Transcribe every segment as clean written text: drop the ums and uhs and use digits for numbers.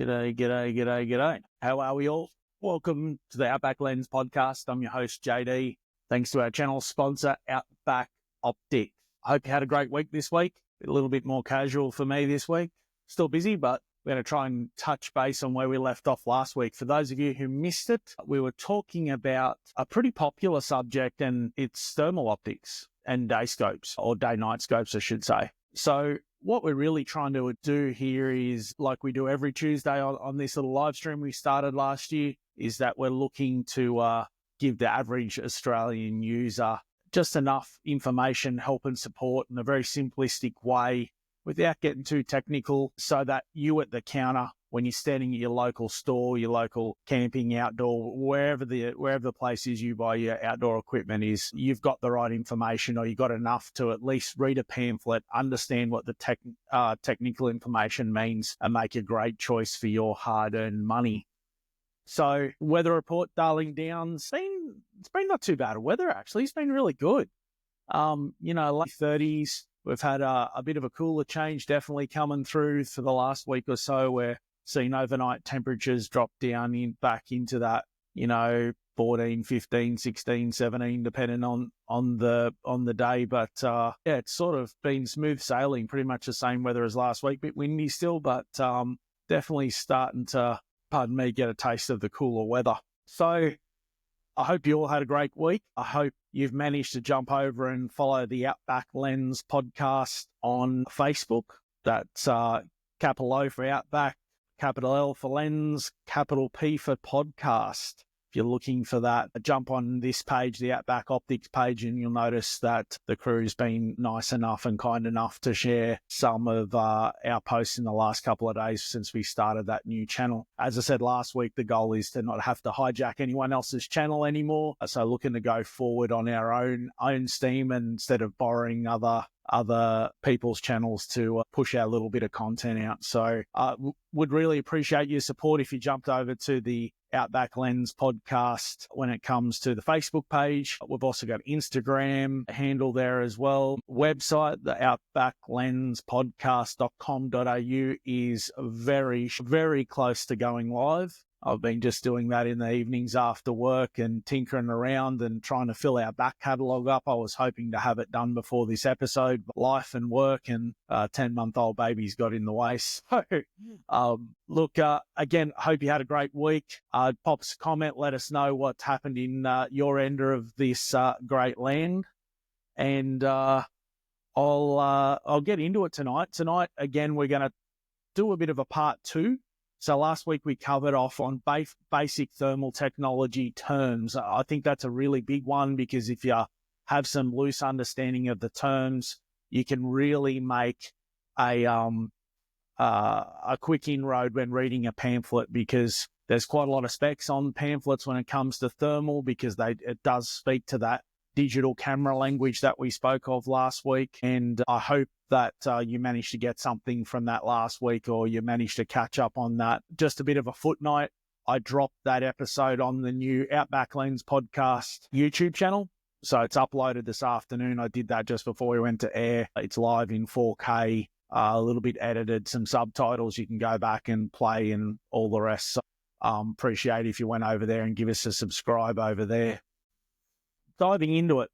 G'day, g'day, g'day, g'day. How are we all? Welcome to the Outback Lens Podcast. I'm your host, JD. Thanks to our channel sponsor, Outback Optics. I hope you had a great week this week. A little bit more casual for me this week. Still busy, but we're going to try and touch base on where we left off last week. For those of you who missed it, we were talking about a pretty popular subject, and it's thermal optics and day scopes, or day-night scopes, I should say. So what we're really trying to do here is, like we do every Tuesday on this little live stream we started last year, is that we're looking to give the average Australian user just enough information, help and support in a very simplistic way without getting too technical, so that you at the counter, when you're standing at your local store, your local camping, outdoor, wherever the place is you buy your outdoor equipment is, you've got the right information, or you've got enough to at least read a pamphlet, understand what the technical information means, and make a great choice for your hard-earned money. So weather report, darling down, it's been not too bad of weather, actually. It's been really good. Late 30s. We've had a bit of a cooler change definitely coming through for the last week or so. We're seeing overnight temperatures drop down back into that, 14, 15, 16, 17, depending on the day. But it's sort of been smooth sailing, pretty much the same weather as last week. Bit windy still, but definitely starting to, pardon me, get a taste of the cooler weather. So I hope you all had a great week. I hope you've managed to jump over and follow the Outback Lens Podcast on Facebook. That's capital O for Outback, capital L for Lens, capital P for Podcast. If you're looking for that, jump on this page, the Outback Optics page, and you'll notice that the crew's been nice enough and kind enough to share some of our posts in the last couple of days since we started that new channel. As I said last week, the goal is to not have to hijack anyone else's channel anymore. So looking to go forward on our own steam, and instead of borrowing other people's channels to push our little bit of content out. So would really appreciate your support if you jumped over to the Outback Lens Podcast when it comes to the Facebook page. We've also got Instagram handle there as well. Website, the outbacklens.podcast.com.au is very, very close to going live. I've been just doing that in the evenings after work and tinkering around and trying to fill our back catalogue up. I was hoping to have it done before this episode, but life and work and 10-month-old babies got in the way. So, again, hope you had a great week. Pop us a comment, let us know what's happened in your end of this great land. And I'll get into it tonight. Tonight, again, we're going to do a bit of a part 2. So last week we covered off on basic thermal technology terms. I think that's a really big one, because if you have some loose understanding of the terms, you can really make a quick inroad when reading a pamphlet, because there's quite a lot of specs on pamphlets when it comes to thermal, because it does speak to that digital camera language that we spoke of last week. And I hope that you managed to get something from that last week, or you managed to catch up on that. Just a bit of a footnote, I dropped that episode on the new Outback Lens Podcast YouTube channel. So it's uploaded this afternoon. I did that just before we went to air. It's live in 4K, a little bit edited, some subtitles you can go back and play and all the rest. So appreciate if you went over there and give us a subscribe over there. Diving into it,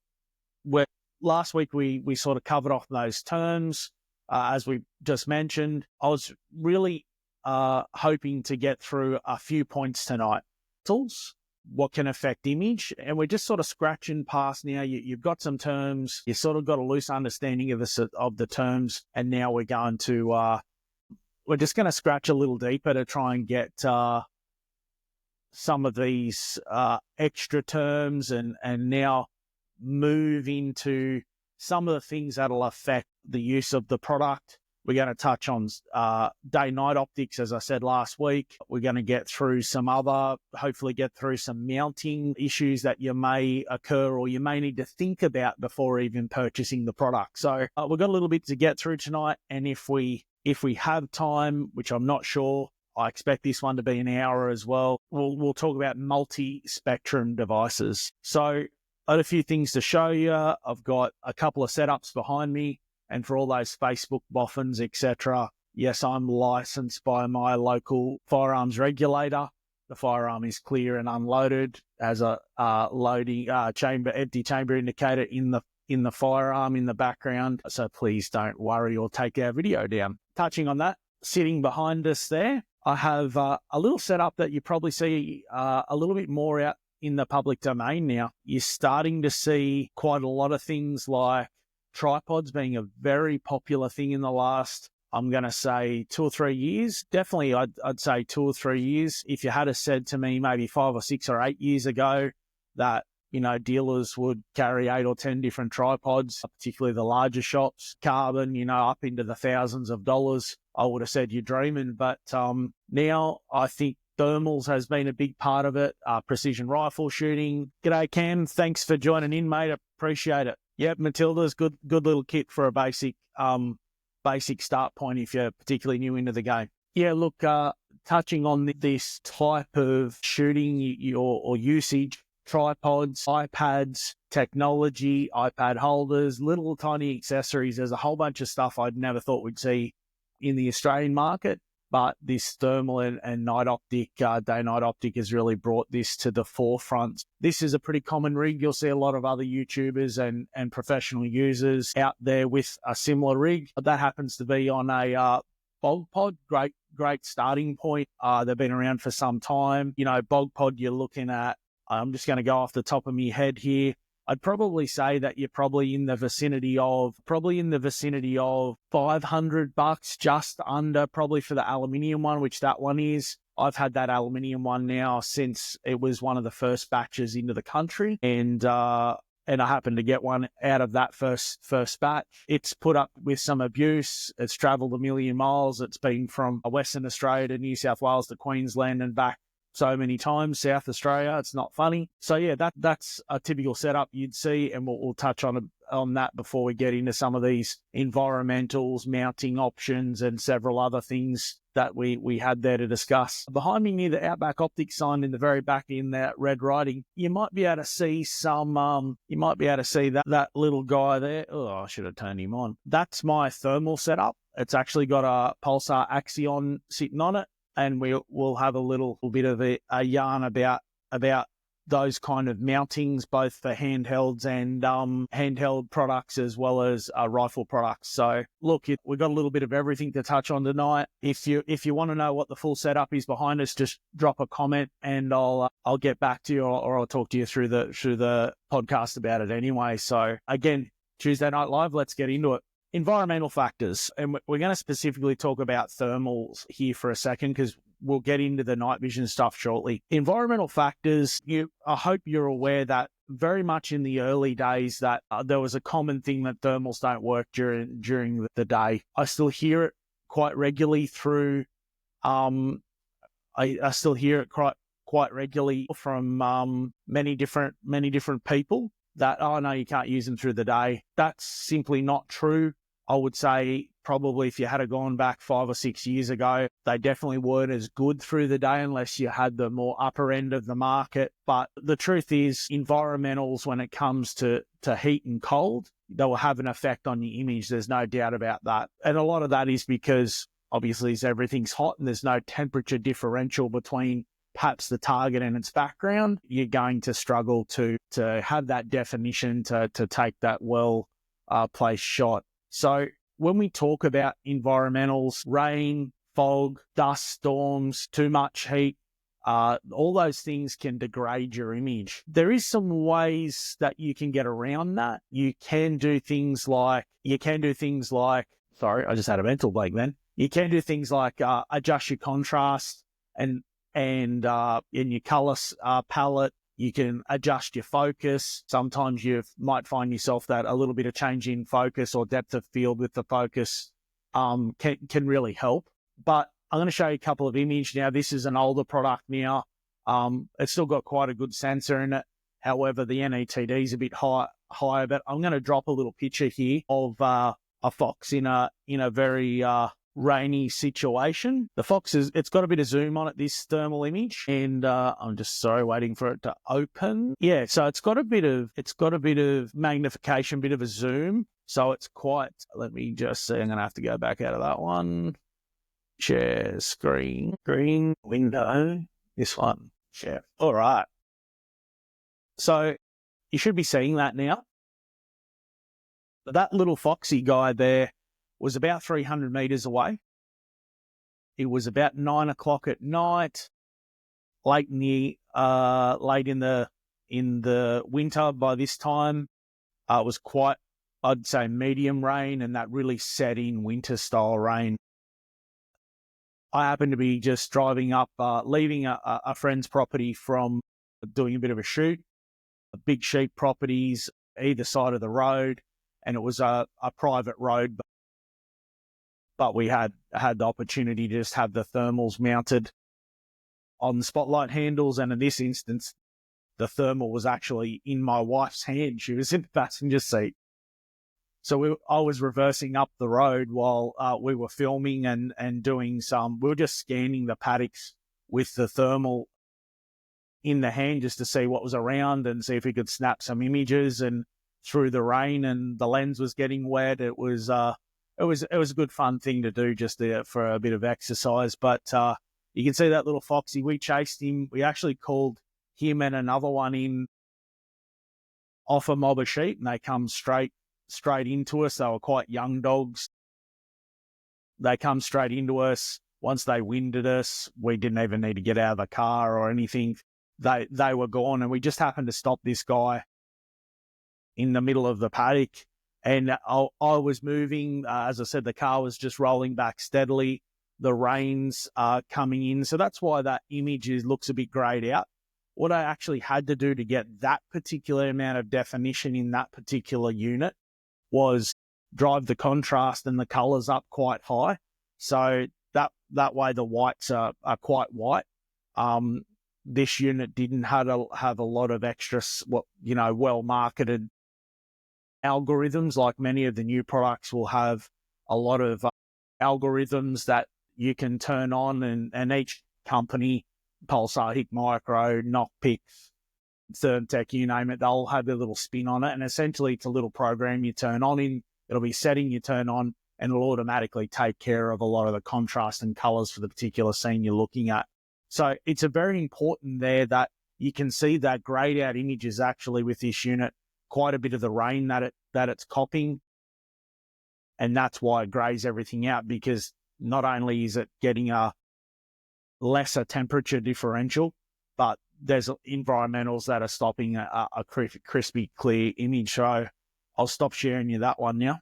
last week we sort of covered off those terms. As we just mentioned, I was really hoping to get through a few points tonight. Tools, what can affect image, and we're just sort of scratching past now. You've got some terms, you sort of got a loose understanding of the terms, and now we're going to we're just going to scratch a little deeper to try and get some of these extra terms, and now move into some of the things that'll affect the use of the product. We're going to touch on day-night optics, as I said last week. We're going to get through hopefully get through some mounting issues that you may occur, or you may need to think about before even purchasing the product. So we've got a little bit to get through tonight, and if we have time, which I'm not sure, I expect this one to be an hour as well, we'll talk about multi-spectrum devices. So I had a few things to show you. I've got a couple of setups behind me, and for all those Facebook boffins, etc., Yes, I'm licensed by my local firearms regulator. The firearm is clear and unloaded, as a loading empty chamber indicator in the firearm in the background. So please don't worry or take our video down. Touching on that, sitting behind us there, I have a little setup that you probably see a little bit more out in the public domain now. You're starting to see quite a lot of things like tripods being a very popular thing in the last, I'm going to say 2 or 3 years. Definitely, I'd say 2 or 3 years. If you had said to me maybe 5 or 6 or 8 years ago that, dealers would carry 8 or 10 different tripods, particularly the larger shops, carbon, up into the thousands of dollars, I would have said you're dreaming. But now I think thermals has been a big part of it. Precision rifle shooting. G'day, Cam. Thanks for joining in, mate. Appreciate it. Yep, Matilda's good little kit for a basic start point if you're particularly new into the game. Yeah, look, touching on this type of shooting or usage, tripods, iPads, technology, iPad holders, little tiny accessories. There's a whole bunch of stuff I'd never thought we'd see in the Australian market. But this thermal and night optic, day-night optic has really brought this to the forefront. This is a pretty common rig. You'll see a lot of other YouTubers and professional users out there with a similar rig. That happens to be on a bog pod. Great starting point. They've been around for some time. Bog pod, you're looking at, I'm just going to go off the top of my head here. I'd probably say that you're probably in the vicinity of $500, just under, probably for the aluminium one, which that one is. I've had that aluminium one now since it was one of the first batches into the country, and I happened to get one out of that first batch. It's put up with some abuse. It's travelled a million miles. It's been from Western Australia to New South Wales to Queensland and back so many times, South Australia. It's not funny. So yeah, that's a typical setup you'd see, and we'll touch on that before we get into some of these environmentals, mounting options, and several other things that we had there to discuss. Behind me, near the Outback Optics sign in the very back in that red writing, you might be able to see that little guy there. Oh, I should have turned him on. That's my thermal setup. It's actually got a Pulsar Axion sitting on it. And we'll have a little bit of a yarn about those kind of mountings, both for handhelds and handheld products as well as rifle products. So look, we've got a little bit of everything to touch on tonight. If you want to know what the full setup is behind us, just drop a comment and I'll get back to you, or I'll talk to you through the podcast about it anyway. So again, Tuesday Night Live, let's get into it. Environmental factors, and we're going to specifically talk about thermals here for a second because we'll get into the night vision stuff shortly. Environmental factors, I hope you're aware that very much in the early days that there was a common thing that thermals don't work during the day. I still hear it quite regularly through, I still hear it quite regularly from many different people that, oh no, you can't use them through the day. That's simply not true. I would say probably if you had gone back 5 or 6 years ago, they definitely weren't as good through the day unless you had the more upper end of the market. But the truth is, environmentals, when it comes to heat and cold, they will have an effect on your image. There's no doubt about that. And a lot of that is because obviously everything's hot and there's no temperature differential between perhaps the target and its background. You're going to struggle to have that definition to take that placed shot. So when we talk about environmentals, rain, fog, dust storms, too much heat, all those things can degrade your image. There is some ways that you can get around that. You can do things like, sorry, I just had a mental blank then. You can do things like adjust your contrast and in your color palette. You can adjust your focus. Sometimes you might find yourself that a little bit of change in focus or depth of field with the focus can really help. But I'm going to show you a couple of images now. This is an older product now. It's still got quite a good sensor in it. However, the NETD is a bit higher. But I'm going to drop a little picture here of a fox in a very rainy situation. The fox it's got a bit of zoom on it, this thermal image, and I'm just waiting for it to open. Yeah, so it's got a bit of magnification, bit of a zoom. So it's quite, let me just see, I'm gonna have to go back out of that one. Share screen, green window, this one, share. All right. So you should be seeing that now. That little foxy guy there was about 300 meters away. It was about 9 o'clock at night, late in the winter by this time. It was quite, I'd say, medium rain, and that really set in winter style rain. I happened to be just driving up, leaving a friend's property from doing a bit of a shoot, big sheep properties either side of the road, and it was a private road, but we had the opportunity to just have the thermals mounted on the spotlight handles, and in this instance, the thermal was actually in my wife's hand. She was in the passenger seat. So I was reversing up the road while we were filming and doing we were just scanning the paddocks with the thermal in the hand just to see what was around and see if we could snap some images. And through the rain and the lens was getting wet, it was a good fun thing to do just for a bit of exercise. But you can see that little foxy. We chased him. We actually called him and another one in off a mob of sheep, and they come straight into us. They were quite young dogs. They come straight into us. Once they winded us, we didn't even need to get out of the car or anything. They were gone, and we just happened to stop this guy in the middle of the paddock. And I was moving. As I said, the car was just rolling back steadily. The rain's coming in. So that's why that image looks a bit grayed out. What I actually had to do to get that particular amount of definition in that particular unit was drive the contrast and the colours up quite high. So that way the whites are quite white. This unit didn't have a lot of extra, well-marketed algorithms. Like many of the new products will have a lot of algorithms that you can turn on, and each company, Pulsar, Hick Micro, Knockpix, ThermTech, you name it, they'll have their little spin on it. And essentially it's a little program you turn on it'll be setting you turn on, and it'll automatically take care of a lot of the contrast and colors for the particular scene you're looking at. So it's a very important there that you can see that grayed out images actually with this unit, quite a bit of the rain that it's copying. And that's why it grays everything out, because not only is it getting a lesser temperature differential, but there's environmentals that are stopping a crispy, clear image. So I'll stop sharing you that one now.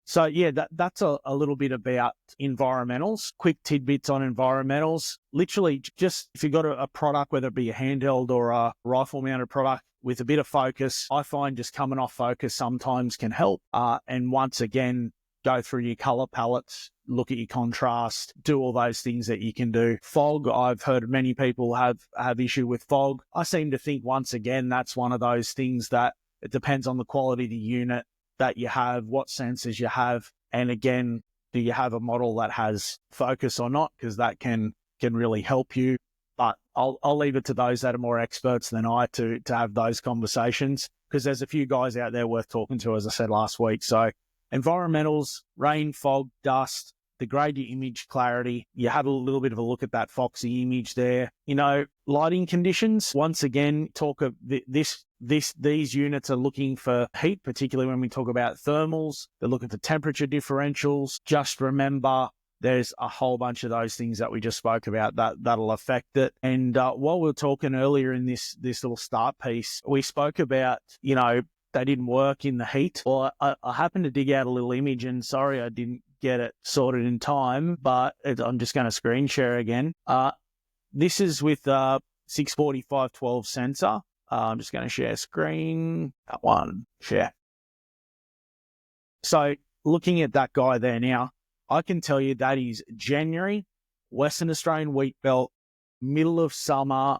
So yeah, that's a little bit about environmentals. Quick tidbits on environmentals. Literally, just if you've got a product, whether it be a handheld or a rifle-mounted product, with a bit of focus, I find just coming off focus sometimes can help. And once again, go through your color palettes, look at your contrast, do all those things that you can do. Fog, I've heard many people have issue with fog. I seem to think, once again, that's one of those things that it depends on the quality of the unit that you have, what sensors you have, and again, do you have a model that has focus or not? Because that can really help you. But I'll leave it to those that are more experts than I to have those conversations, because there's a few guys out there worth talking to, as I said last week. So environmentals, rain, fog, dust, degrade your image clarity. You have a little bit of a look at that foxy image there. Lighting conditions, once again, talk of these units are looking for heat, particularly when we talk about thermals. They're looking for temperature differentials. Just remember, there's a whole bunch of those things that we just spoke about that'll affect it. And while we were talking earlier in this little start piece, we spoke about, they didn't work in the heat. Well, I happened to dig out a little image, and sorry I didn't get it sorted in time, but I'm just going to screen share again. This is with 645/12 sensor. I'm just going to share screen. That one, share. So looking at that guy there now, I can tell you that is January, Western Australian wheat belt, middle of summer,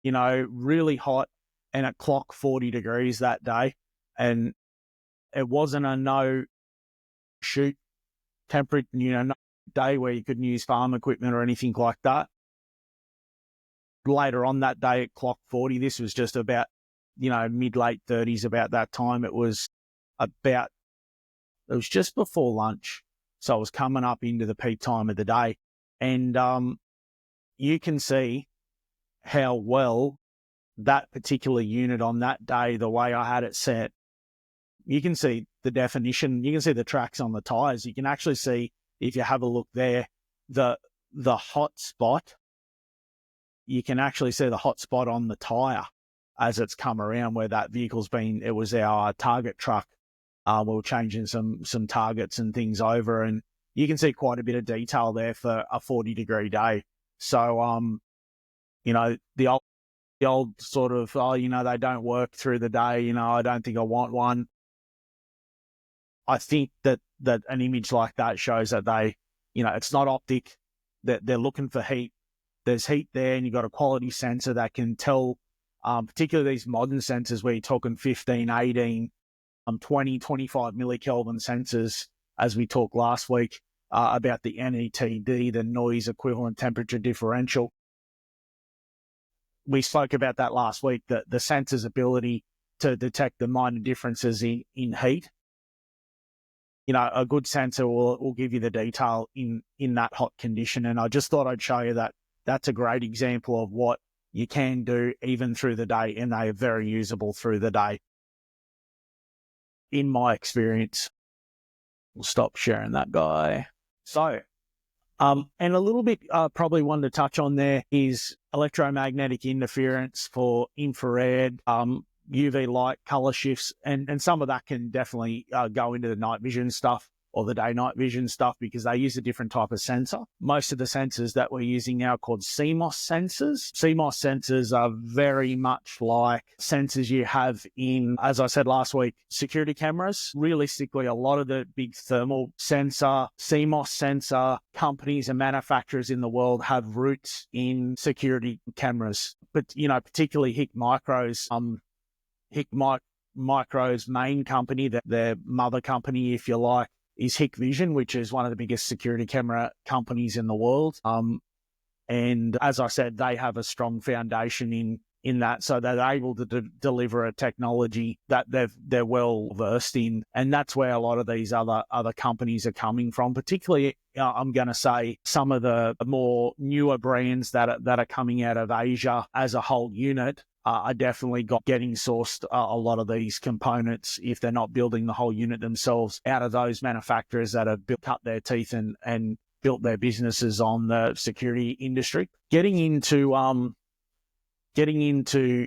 really hot, and it clocked 40 degrees that day. And it wasn't a no shoot temperature, no day where you couldn't use farm equipment or anything like that. Later on that day, it clocked 40. This was just about, mid-late 30s about that time. It was just before lunch. So it was coming up into the peak time of the day. And you can see how well that particular unit on that day, the way I had it set, you can see the definition, you can see the tracks on the tires. You can actually see, if you have a look there, the hot spot. You can actually see the hot spot on the tire as it's come around where that vehicle's been. It was our target truck. We were changing some targets and things over, and you can see quite a bit of detail there for a 40-degree day. So, the old sort of, they don't work through the day. I don't think I want one. I think that an image like that shows that they, it's not optic, that they're looking for heat. There's heat there, and you've got a quality sensor that can tell, particularly these modern sensors where you're talking 15, 18, 20, 25 millikelvin sensors, as we talked last week about the NETD, the noise equivalent temperature differential. We spoke about that last week, the sensor's ability to detect the minor differences in heat. A good sensor will give you the detail in that hot condition. And I just thought I'd show you that that's a great example of what you can do even through the day, and they are very usable through the day, in my experience. We'll stop sharing that guy. So, and a little bit probably one to touch on there is electromagnetic interference for infrared, UV light, color shifts, and some of that can definitely go into the night vision stuff or the day-night vision stuff, because they use a different type of sensor. Most of the sensors that we're using now are called CMOS sensors. CMOS sensors are very much like sensors you have in, as I said last week, security cameras. Realistically, a lot of the big thermal sensor, CMOS sensor companies and manufacturers in the world have roots in security cameras. But, particularly HIC Micro's, Micro's main company, their mother company, if you like, is Hikvision, which is one of the biggest security camera companies in the world. And as I said, they have a strong foundation in that, so they're able to deliver a technology that they're well versed in, and that's where a lot of these other companies are coming from. Particularly, I'm going to say some of the more newer brands that are coming out of Asia as a whole unit. Are definitely getting sourced a lot of these components, if they're not building the whole unit themselves, out of those manufacturers that have cut their teeth and built their businesses on the security industry. Getting into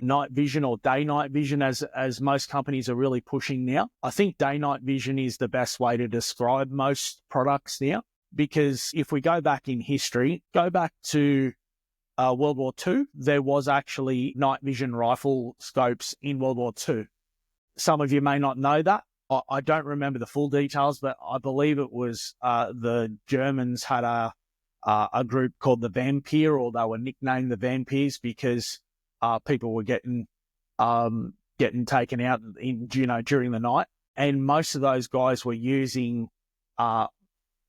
night vision or day-night vision, as most companies are really pushing now. I think day-night vision is the best way to describe most products now, because if we go back in history, go back to World War II, there was actually night vision rifle scopes in World War II. Some of you may not know that. I don't remember the full details, but I believe it was the Germans had a group called the Vampire, or they were nicknamed the Vampires because people were getting taken out during the night, and most of those guys were using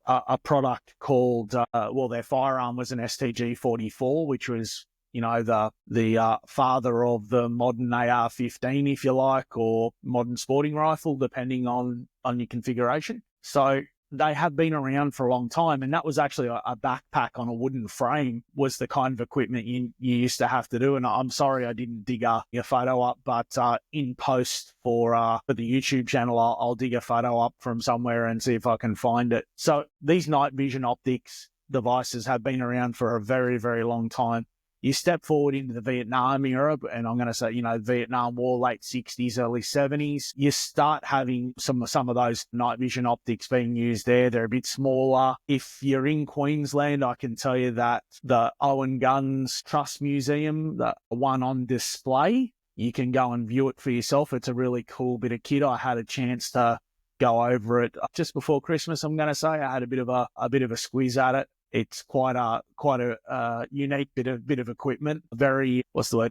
a product called, their firearm was an STG-44, which was, the father of the modern AR-15, if you like, or modern sporting rifle, depending on your configuration. So they have been around for a long time, and that was actually a backpack on a wooden frame was the kind of equipment you used to have to do. And I'm sorry I didn't dig a photo up, but in post for the YouTube channel, I'll dig a photo up from somewhere and see if I can find it. So these night vision optics devices have been around for a very, very long time. You step forward into the Vietnam era, and I'm going to say, Vietnam War, late 60s, early 70s, you start having some of those night vision optics being used there. They're a bit smaller. If you're in Queensland, I can tell you that the Owen Guns Trust Museum, the one on display, you can go and view it for yourself. It's a really cool bit of kit. I had a chance to go over it just before Christmas, I'm going to say. I had a bit of a squeeze at it. It's quite a unique bit of equipment, very,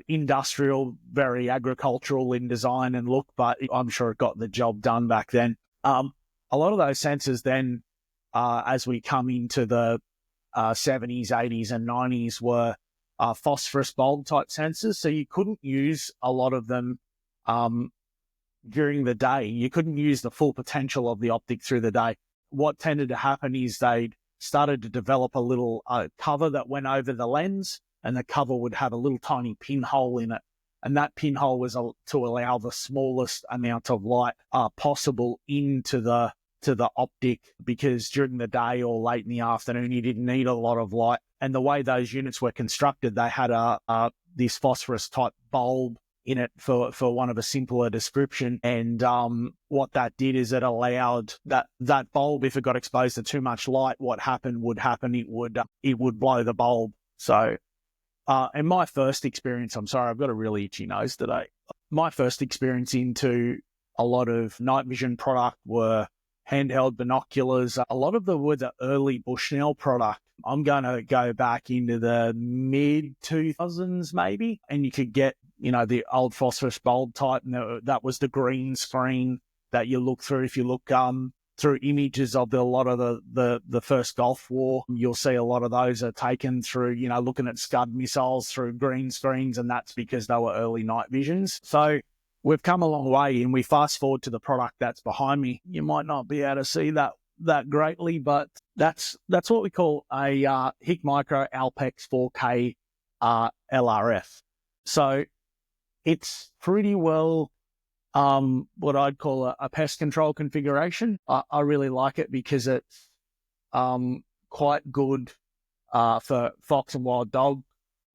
industrial, very agricultural in design and look, but I'm sure it got the job done back then. A lot of those sensors then, as we come into the 70s, 80s and 90s, were phosphorus bulb type sensors. So you couldn't use a lot of them during the day. You couldn't use the full potential of the optic through the day. what tended to happen is they started to develop a little cover that went over the lens, and the cover would have a little tiny pinhole in it. And that pinhole was to allow the smallest amount of light possible into the optic, because during the day or late in the afternoon, you didn't need a lot of light. And the way those units were constructed, they had this phosphorus type bulb in it for one of a simpler description. And what that did is it allowed that bulb, if it got exposed to too much light, what would happen, it would blow the bulb. So, and my first experience, I'm sorry, I've got a really itchy nose today. My first experience into a lot of night vision product were handheld binoculars. A lot of them were the early Bushnell product. I'm going to go back into the mid-2000s maybe, and you could get, the old phosphorus bulb type, and that was the green screen that you look through. If you look through images of a lot of the first Gulf War, you'll see a lot of those are taken through, looking at Scud missiles through green screens, and that's because they were early night visions. So we've come a long way, and we fast forward to the product that's behind me. You might not be able to see that greatly, but that's what we call a HIC Micro Alpex 4K LRF. So it's pretty well what I'd call a pest control configuration. I really like it because it's quite good for fox and wild dog.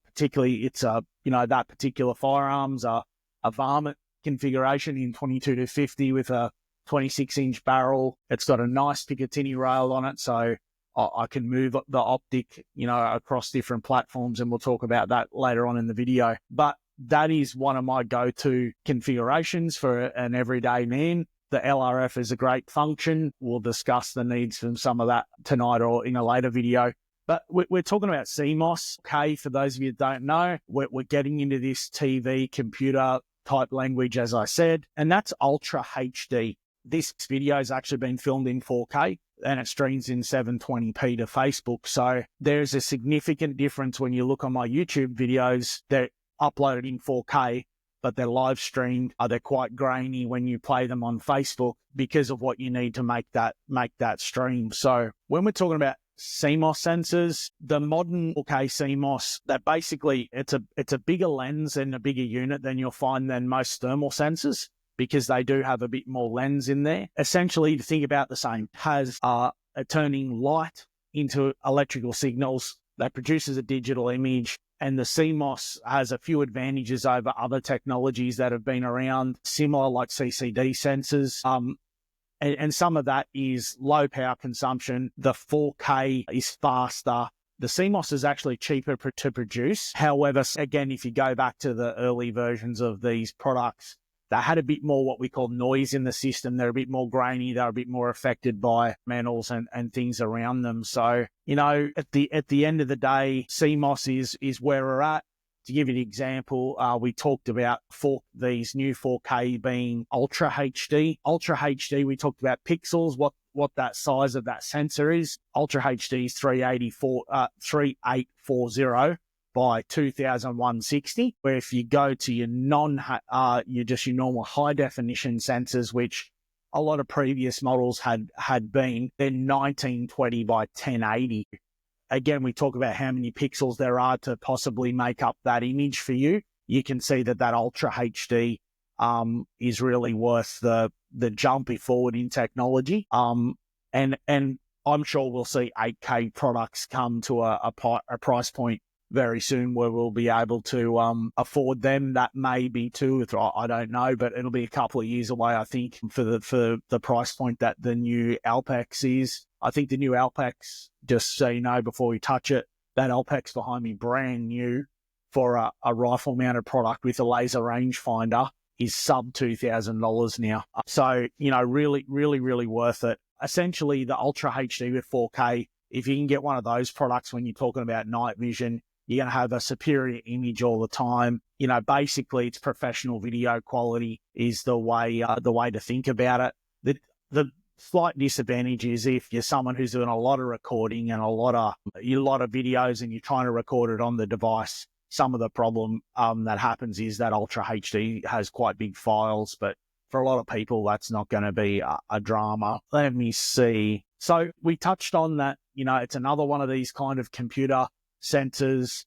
Particularly, it's that particular firearm's a varmint configuration in 22 to 50 with a 26-inch barrel. It's got a nice Picatinny rail on it, so I can move the optic, across different platforms, and we'll talk about that later on in the video. But that is one of my go-to configurations for an everyday man. The LRF is a great function. We'll discuss the needs from some of that tonight or in a later video. But we're talking about CMOS. Okay, for those of you that don't know, we're getting into this TV computer type language, as I said, and that's Ultra HD. This video has actually been filmed in 4K, and it streams in 720p to Facebook. So there's a significant difference when you look on my YouTube videos. They're uploaded in 4K, but they're live streamed. They're quite grainy when you play them on Facebook because of what you need to make that stream. So when we're talking about CMOS sensors, the modern 4K CMOS, that basically it's a bigger lens and a bigger unit than you'll find than most thermal sensors, because they do have a bit more lens in there. Essentially, to think about the same, has turning light into electrical signals that produces a digital image. And the CMOS has a few advantages over other technologies that have been around, similar like CCD sensors. And some of that is low power consumption. The 4K is faster. The CMOS is actually cheaper to produce. However, again, if you go back to the early versions of these products, they had a bit more what we call noise in the system. They're a bit more grainy. They're a bit more affected by metals and things around them. So, at the end of the day, CMOS is where we're at. To give you an example, we talked about these new 4K being Ultra HD. Ultra HD, we talked about pixels, what that size of that sensor is. Ultra HD is 3840 by 2160, where if you go to your your normal high definition sensors, which a lot of previous models had been, they're 1920 by 1080. Again, we talk about how many pixels there are to possibly make up that image for you. You can see that Ultra HD is really worth the jump forward in technology. And I'm sure we'll see 8K products come to a price point very soon where we'll be able to afford them. That may be 2 or 3, I don't know, but it'll be a couple of years away, I think, for the price point that the new Alpex is. I think the new Alpex, just so you know before we touch it, that Alpex behind me, brand new for a rifle mounted product with a laser rangefinder, is sub $2,000 now. So, really, really, really worth it. Essentially, the Ultra HD with 4K, if you can get one of those products when you're talking about night vision, you're going to have a superior image all the time. Basically, it's professional video quality is the way to think about it. The slight disadvantage is if you're someone who's doing a lot of recording and a lot of videos and you're trying to record it on the device, some of the problem that happens is that Ultra HD has quite big files, but for a lot of people, that's not going to be a drama. Let me see. So we touched on that, it's another one of these kind of computer sensors.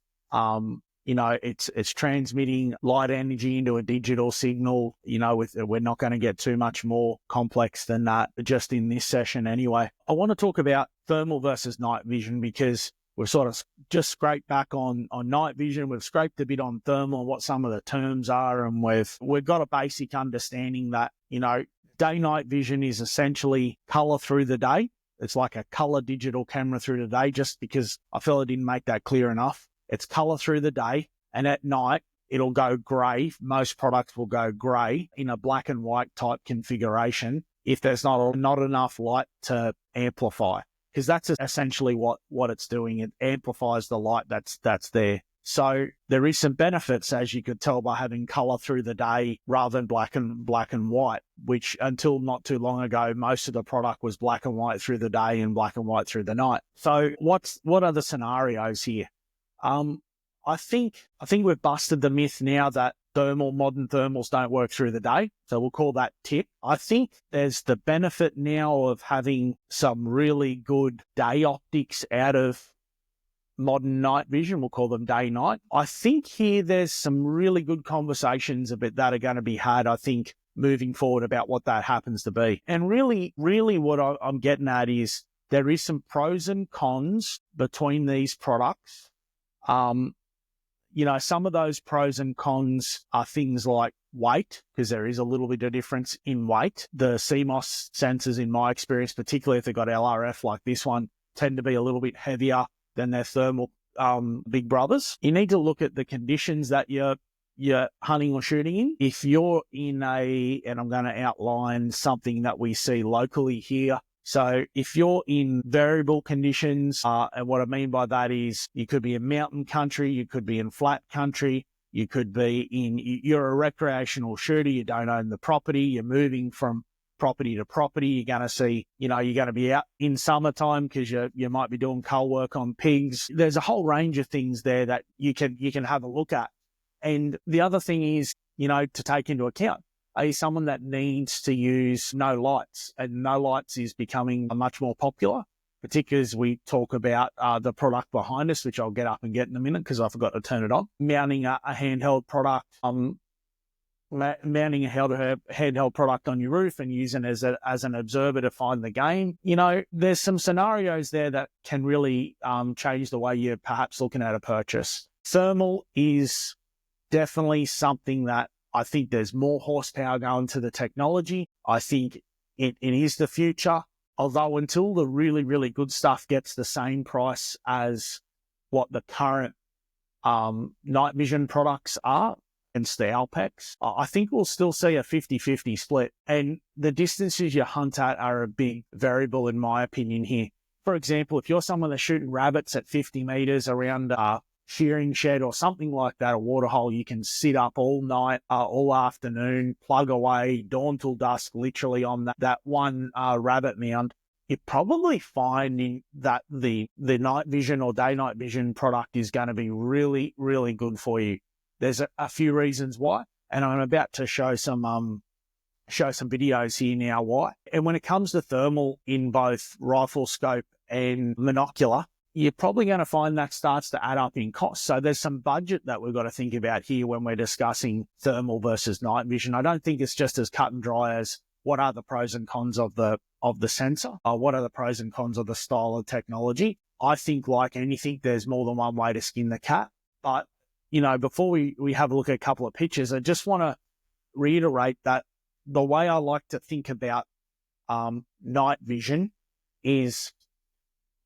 It's transmitting light energy into a digital signal. We're not going to get too much more complex than that just in this session anyway. I want to talk about thermal versus night vision because we've sort of just scraped back on night vision. We've scraped a bit on thermal and what some of the terms are, and we've got a basic understanding that, day-night vision is essentially color through the day. It's like a color digital camera through the day, just because I feel I didn't make that clear enough. It's color through the day, and at night it'll go grey. Most products will go grey in a black and white type configuration if there's not enough light to amplify, because that's essentially what it's doing. It amplifies the light that's there. So there is some benefits, as you could tell, by having color through the day rather than black and white, which until not too long ago, most of the product was black and white through the day and black and white through the night. So what are the scenarios here? I think we've busted the myth now that modern thermals don't work through the day. So we'll call that tip. I think there's the benefit now of having some really good day optics out of modern night vision. We'll call them day-night. I think here there's some really good conversations about that are going to be had, I think, moving forward about what that happens to be. And really what I'm getting at is there is some pros and cons between these products. Some of those pros and cons are things like weight, because there is a little bit of difference in weight. The CMOS sensors, in my experience, particularly if they've got LRF like this one, tend to be a little bit heavier than their thermal big brothers. You need to look at the conditions that you're hunting or shooting in. If you're in and I'm going to outline something that we see locally here. So if you're in variable conditions, and what I mean by that is you could be in mountain country, you could be in flat country, you could be you're a recreational shooter, you don't own the property, you're moving from property to property, you're going to see, you're going to be out in summertime because you might be doing cull work on pigs. There's a whole range of things there that you can have a look at. And the other thing is, to take into account, are you someone that needs to use no lights? And no lights is becoming much more popular, particularly as we talk about the product behind us, which I'll get up and get in a minute because I forgot to turn it on. Mounting a handheld product, mounting a handheld product on your roof and using it as an observer to find the game. There's some scenarios there that can really change the way you're perhaps looking at a purchase. Thermal is definitely something that I think there's more horsepower going to the technology. I think it is the future, although until the really, really good stuff gets the same price as what the current night vision products are, against the Alpex, I think we'll still see a 50-50 split. And the distances you hunt at are a big variable, in my opinion, here. For example, if you're someone that's shooting rabbits at 50 meters around a shearing shed or something like that, a waterhole, you can sit up all night, all afternoon, plug away, dawn till dusk, literally on that one rabbit mound. You're probably finding that the night vision or day-night vision product is going to be really, really good for you. There's a few reasons why, and I'm about to show some videos here now why. And when it comes to thermal in both rifle scope and monocular, you're probably going to find that starts to add up in cost. So there's some budget that we've got to think about here when we're discussing thermal versus night vision. I don't think it's just as cut and dry as what are the pros and cons of the sensor, what are the pros and cons of the style of technology. I think, like anything, there's more than one way to skin the cat. But before we have a look at a couple of pictures, I just want to reiterate that the way I like to think about night vision is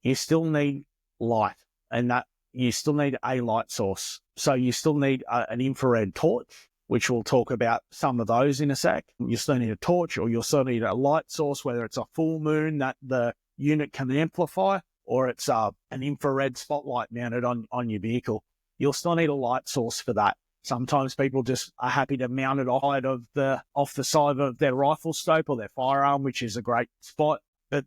you still need light, and that you still need a light source. So you still need an infrared torch, which we'll talk about some of those in a sec. You still need a torch, or you'll still need a light source, whether it's a full moon that the unit can amplify, or it's an infrared spotlight mounted on your vehicle. You'll still need a light source for that. Sometimes people just are happy to mount it off the side of their rifle scope or their firearm, which is a great spot. But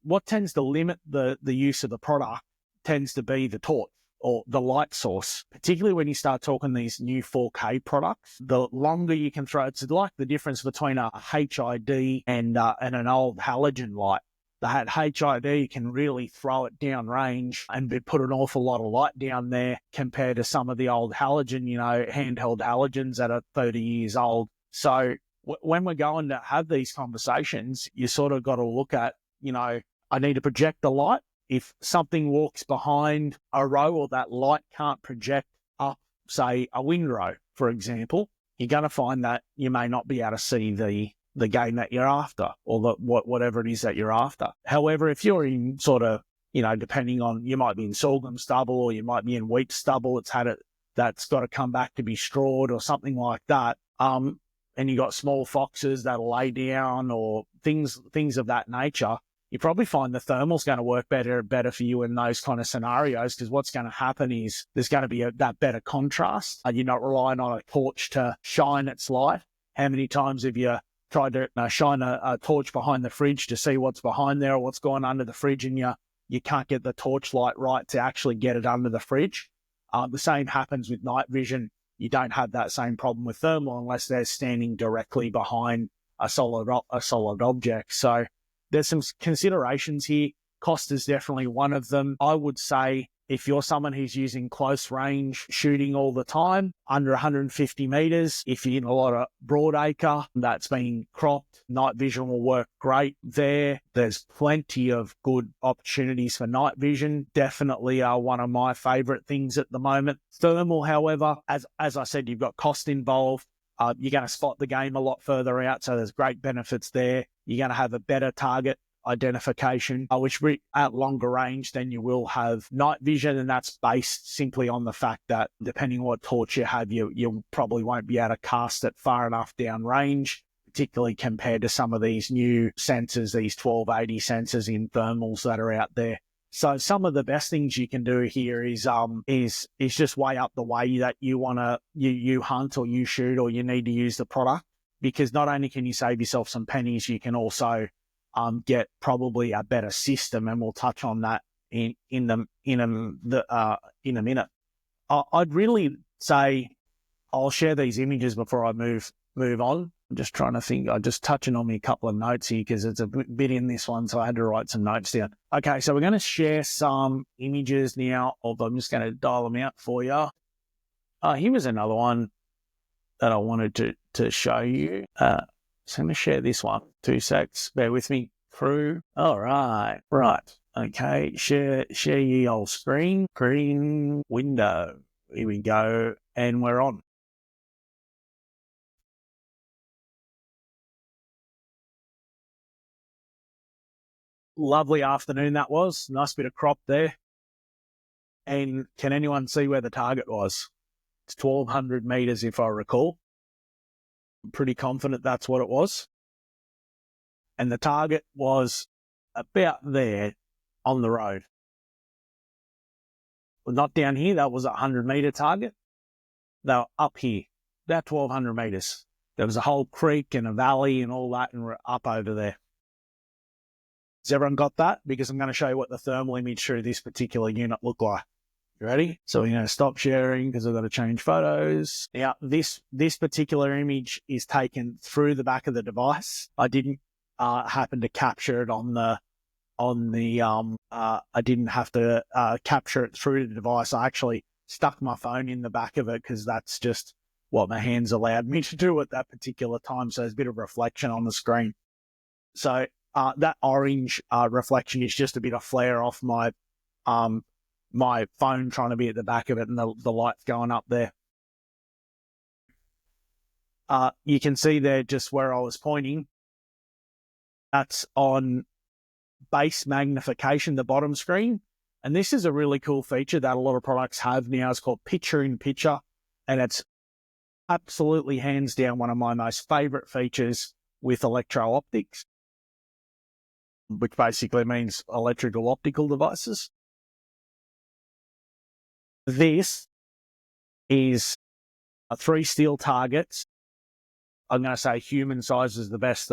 what tends to limit the use of the product tends to be the torch or the light source, particularly when you start talking these new 4K products. The longer you can throw, it's like the difference between a HID and an old halogen light. that HID can really throw it down range and put an awful lot of light down there compared to some of the old halogen, handheld halogens that are 30 years old. So when we're going to have these conversations, you sort of got to look at, I need to project the light. If something walks behind a row or that light can't project up, say, a windrow, for example, you're going to find that you may not be able to see the game that you're after, or whatever it is that you're after. However, if you're in sort of, depending on, you might be in sorghum stubble or you might be in wheat stubble, that's got to come back to be strawed or something like that. And you got small foxes that'll lay down or things of that nature, you probably find the thermal's going to work better for you in those kind of scenarios, because what's going to happen is there's going to be that better contrast. You're not relying on a torch to shine its light. How many times have you tried to shine a torch behind the fridge to see what's behind there or what's going under the fridge, and you can't get the torch light right to actually get it under the fridge? The same happens with night vision. You don't have that same problem with thermal unless they're standing directly behind a solid object. So there's some considerations here. Cost is definitely one of them. I would say if you're someone who's using close range shooting all the time, under 150 meters, if you're in a lot of broadacre that's been cropped, night vision will work great there. There's plenty of good opportunities for night vision. Definitely are one of my favorite things at the moment. Thermal, however, as I said, you've got cost involved. You're going to spot the game a lot further out, so there's great benefits there. You're going to have a better target identification, which at longer range than you will have night vision, and that's based simply on the fact that depending on what torch you have, you probably won't be able to cast it far enough down range, particularly compared to some of these new sensors, these 1280 sensors in thermals that are out there. So some of the best things you can do here is just weigh up the way that you want to you hunt or you shoot or you need to use the product, because not only can you save yourself some pennies, you can also get probably a better system, and we'll touch on that in a minute. I'd really say I'll share these images before I move on. I'm just trying to think. I'm just touching on a couple of notes here because it's a bit in this one, so I had to write some notes down. Okay, so we're going to share some images now. I'm just going to dial them out for you. Here was another one that I wanted to show you. So I'm going to share this one. 2 secs. Bear with me. Through. All right. Right. Okay. Share ye old screen. Green window. Here we go. And we're on. Lovely afternoon that was. Nice bit of crop there. And can anyone see where the target was? It's 1,200 meters if I recall. I'm pretty confident that's what it was. And the target was about there on the road. Well, not down here. That was a 100-meter target. They were up here, about 1,200 meters. There was a whole creek and a valley and all that, and we're up over there. Has everyone got that? Because I'm going to show you what the thermal image through this particular unit looked like. You ready? So we're going to stop sharing because I've got to change photos. Now, this particular image is taken through the back of the device. I didn't happen to capture it I didn't have to capture it through the device. I actually stuck my phone in the back of it because that's just what my hands allowed me to do at that particular time. So there's a bit of reflection on the screen. So that orange reflection is just a bit of flare off my my phone trying to be at the back of it, and the light's going up there. You can see there just where I was pointing. That's on base magnification, the bottom screen. And this is a really cool feature that a lot of products have now. It's called picture-in-picture, and it's absolutely hands down one of my most favorite features with electro-optics, which basically means electrical optical devices. This is 3 steel targets. I'm going to say human size is the best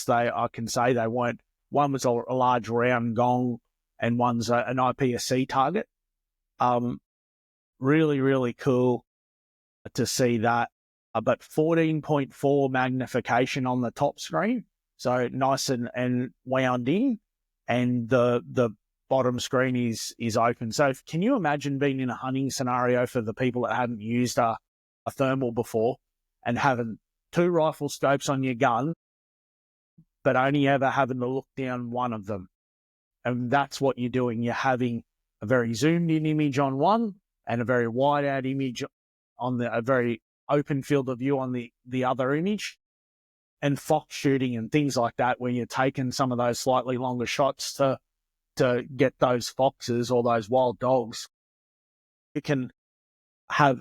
I can say. They weren't. One was a large round gong, and one's an IPSC target. Really, really cool to see that. But 14.4 magnification on the top screen, so nice and wound in. and the bottom screen is open. So can you imagine being in a hunting scenario for the people that hadn't used a thermal before and having 2 rifle scopes on your gun, but only ever having to look down one of them? And that's what you're doing. You're having a very zoomed in image on one and a very wide out image on a very open field of view on the other image. And fox shooting and things like that, where you're taking some of those slightly longer shots to get those foxes or those wild dogs. You can have,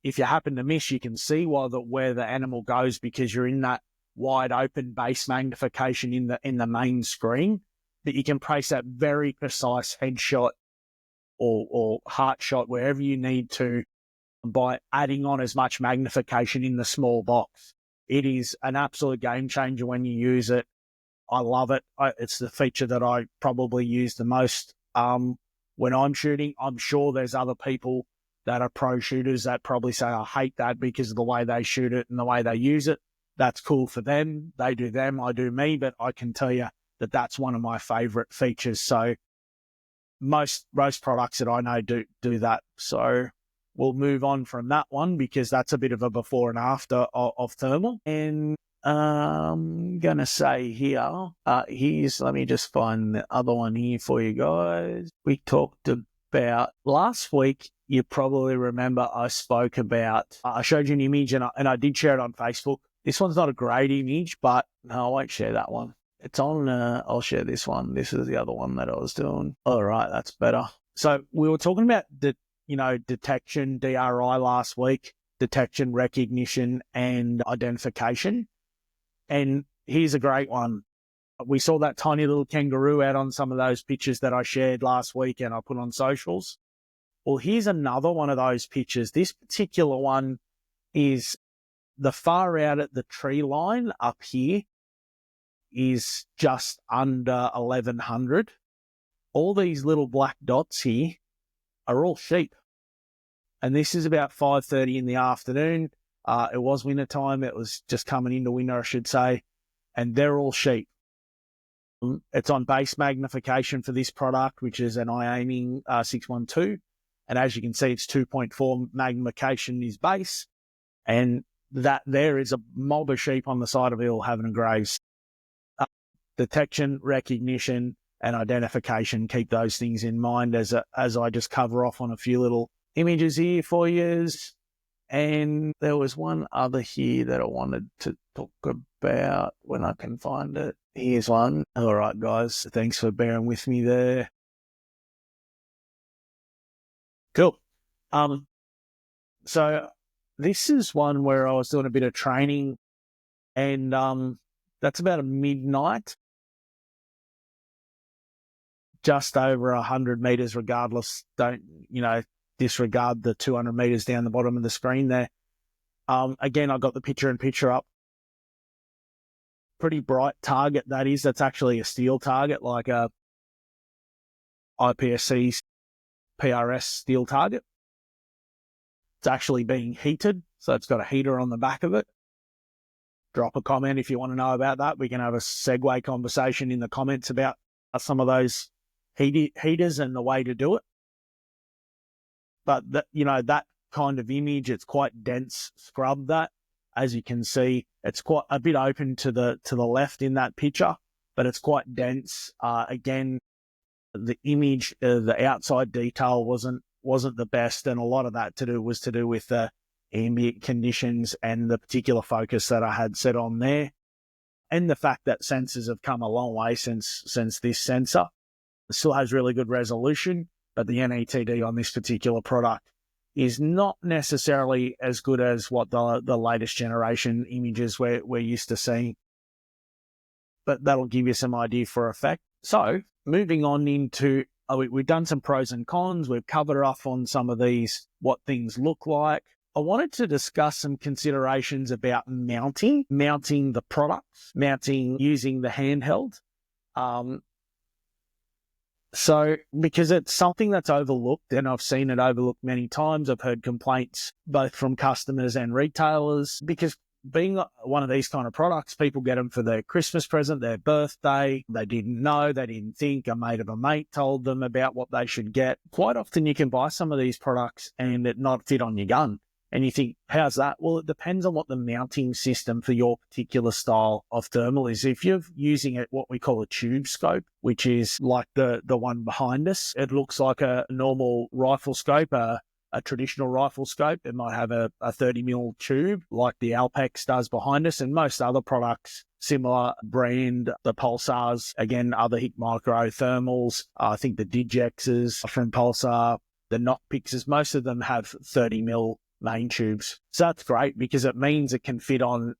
if you happen to miss, you can see where the animal goes, because you're in that wide open base magnification in the main screen, that you can place that very precise headshot or heart shot wherever you need to by adding on as much magnification in the small box. It is an absolute game changer when you use it. I love it. It's the feature that I probably use the most when I'm shooting. I'm sure there's other people that are pro shooters that probably say, I hate that because of the way they shoot it and the way they use it. That's cool for them. They do them, I do me. But I can tell you that that's one of my favorite features. So most products that I know do that. So we'll move on from that one, because that's a bit of a before and after of thermal. And I'm going to say here, let me just find the other one here for you guys. We talked about last week. You probably remember I spoke about, I showed you an image and I did share it on Facebook. This one's not a great image, but no, I won't share that one. It's on, I'll share this one. This is the other one that I was doing. All right, that's better. So we were talking about detection, DRI last week, detection, recognition, and identification. And here's a great one. We saw that tiny little kangaroo out on some of those pictures that I shared last week and I put on socials. Well, here's another one of those pictures. This particular one is the far out at the tree line up here is just under 1100. All these little black dots here are all sheep. And this is about 5:30 in the afternoon. It was winter time. It was just coming into winter, I should say. And they're all sheep. It's on base magnification for this product, which is an iAiming 612. And as you can see, it's 2.4 magnification is base. And that there is a mob of sheep on the side of the hill having a graze. Detection, recognition, and identification. Keep those things in mind as I just cover off on a few little images here for you. And there was one other here that I wanted to talk about when I can find it. Here's one. All right, guys. Thanks for bearing with me there. Cool. So this is one where I was doing a bit of training, and that's about a midnight, just over 100 meters, regardless. Don't, disregard the 200 meters down the bottom of the screen there. Again, I got the picture up. Pretty bright target, that is. That's actually a steel target, like a IPSC PRS steel target. It's actually being heated, so it's got a heater on the back of it. Drop a comment if you want to know about that. We can have a segue conversation in the comments about some of those heaters and the way to do it. But that kind of image, it's quite dense scrub. That, as you can see, it's quite a bit open to the left in that picture, but it's quite dense. Again, the image, the outside detail wasn't the best, and a lot of that was to do with the ambient conditions and the particular focus that I had set on there, and the fact that sensors have come a long way since this sensor. It still has really good resolution, but the NETD on this particular product is not necessarily as good as what the latest generation images we're used to seeing. But that'll give you some idea for effect. So moving on into, we've done some pros and cons. We've covered off on some of these, what things look like. I wanted to discuss some considerations about mounting the products, using the handheld. So, because it's something that's overlooked, and I've seen it overlooked many times. I've heard complaints both from customers and retailers, because being one of these kind of products, people get them for their Christmas present, their birthday. They didn't know, they didn't think. A mate of a mate told them about what they should get. Quite often you can buy some of these products and it not fit on your gun. And you think, how's that? Well, it depends on what the mounting system for your particular style of thermal is. If you're using what we call a tube scope, which is like the one behind us, it looks like a normal rifle scope, a traditional rifle scope. It might have a 30mm tube like the Alpex does behind us, and most other products, similar brand, the Pulsars, again, other HIC Micro thermals. I think the Digexes from Pulsar, the Knockpixes, most of them have 30mm main tubes. So that's great because it means it can fit on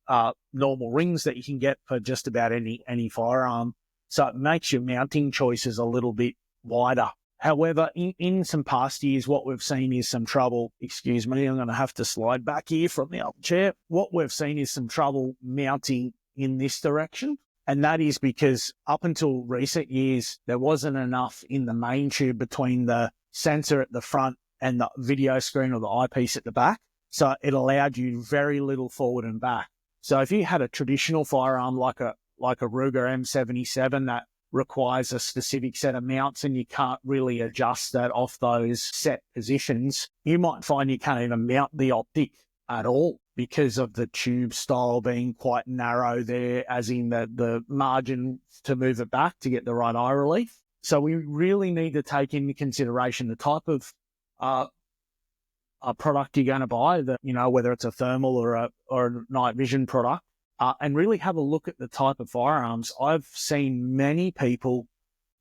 normal rings that you can get for just about any firearm. So it makes your mounting choices a little bit wider. However, in some past years, what we've seen is some trouble. Excuse me, I'm going to have to slide back here from the old chair. What we've seen is some trouble mounting in this direction. And that is because up until recent years, there wasn't enough in the main tube between the sensor at the front and the video screen or the eyepiece at the back. So it allowed you very little forward and back. So if you had a traditional firearm like a Ruger M77 that requires a specific set of mounts and you can't really adjust that off those set positions, you might find you can't even mount the optic at all because of the tube style being quite narrow there, as in the margin to move it back to get the right eye relief. So we really need to take into consideration the type of a product you're going to buy, that, you know, whether it's a thermal or a night vision product, and really have a look at the type of firearms. I've seen many people,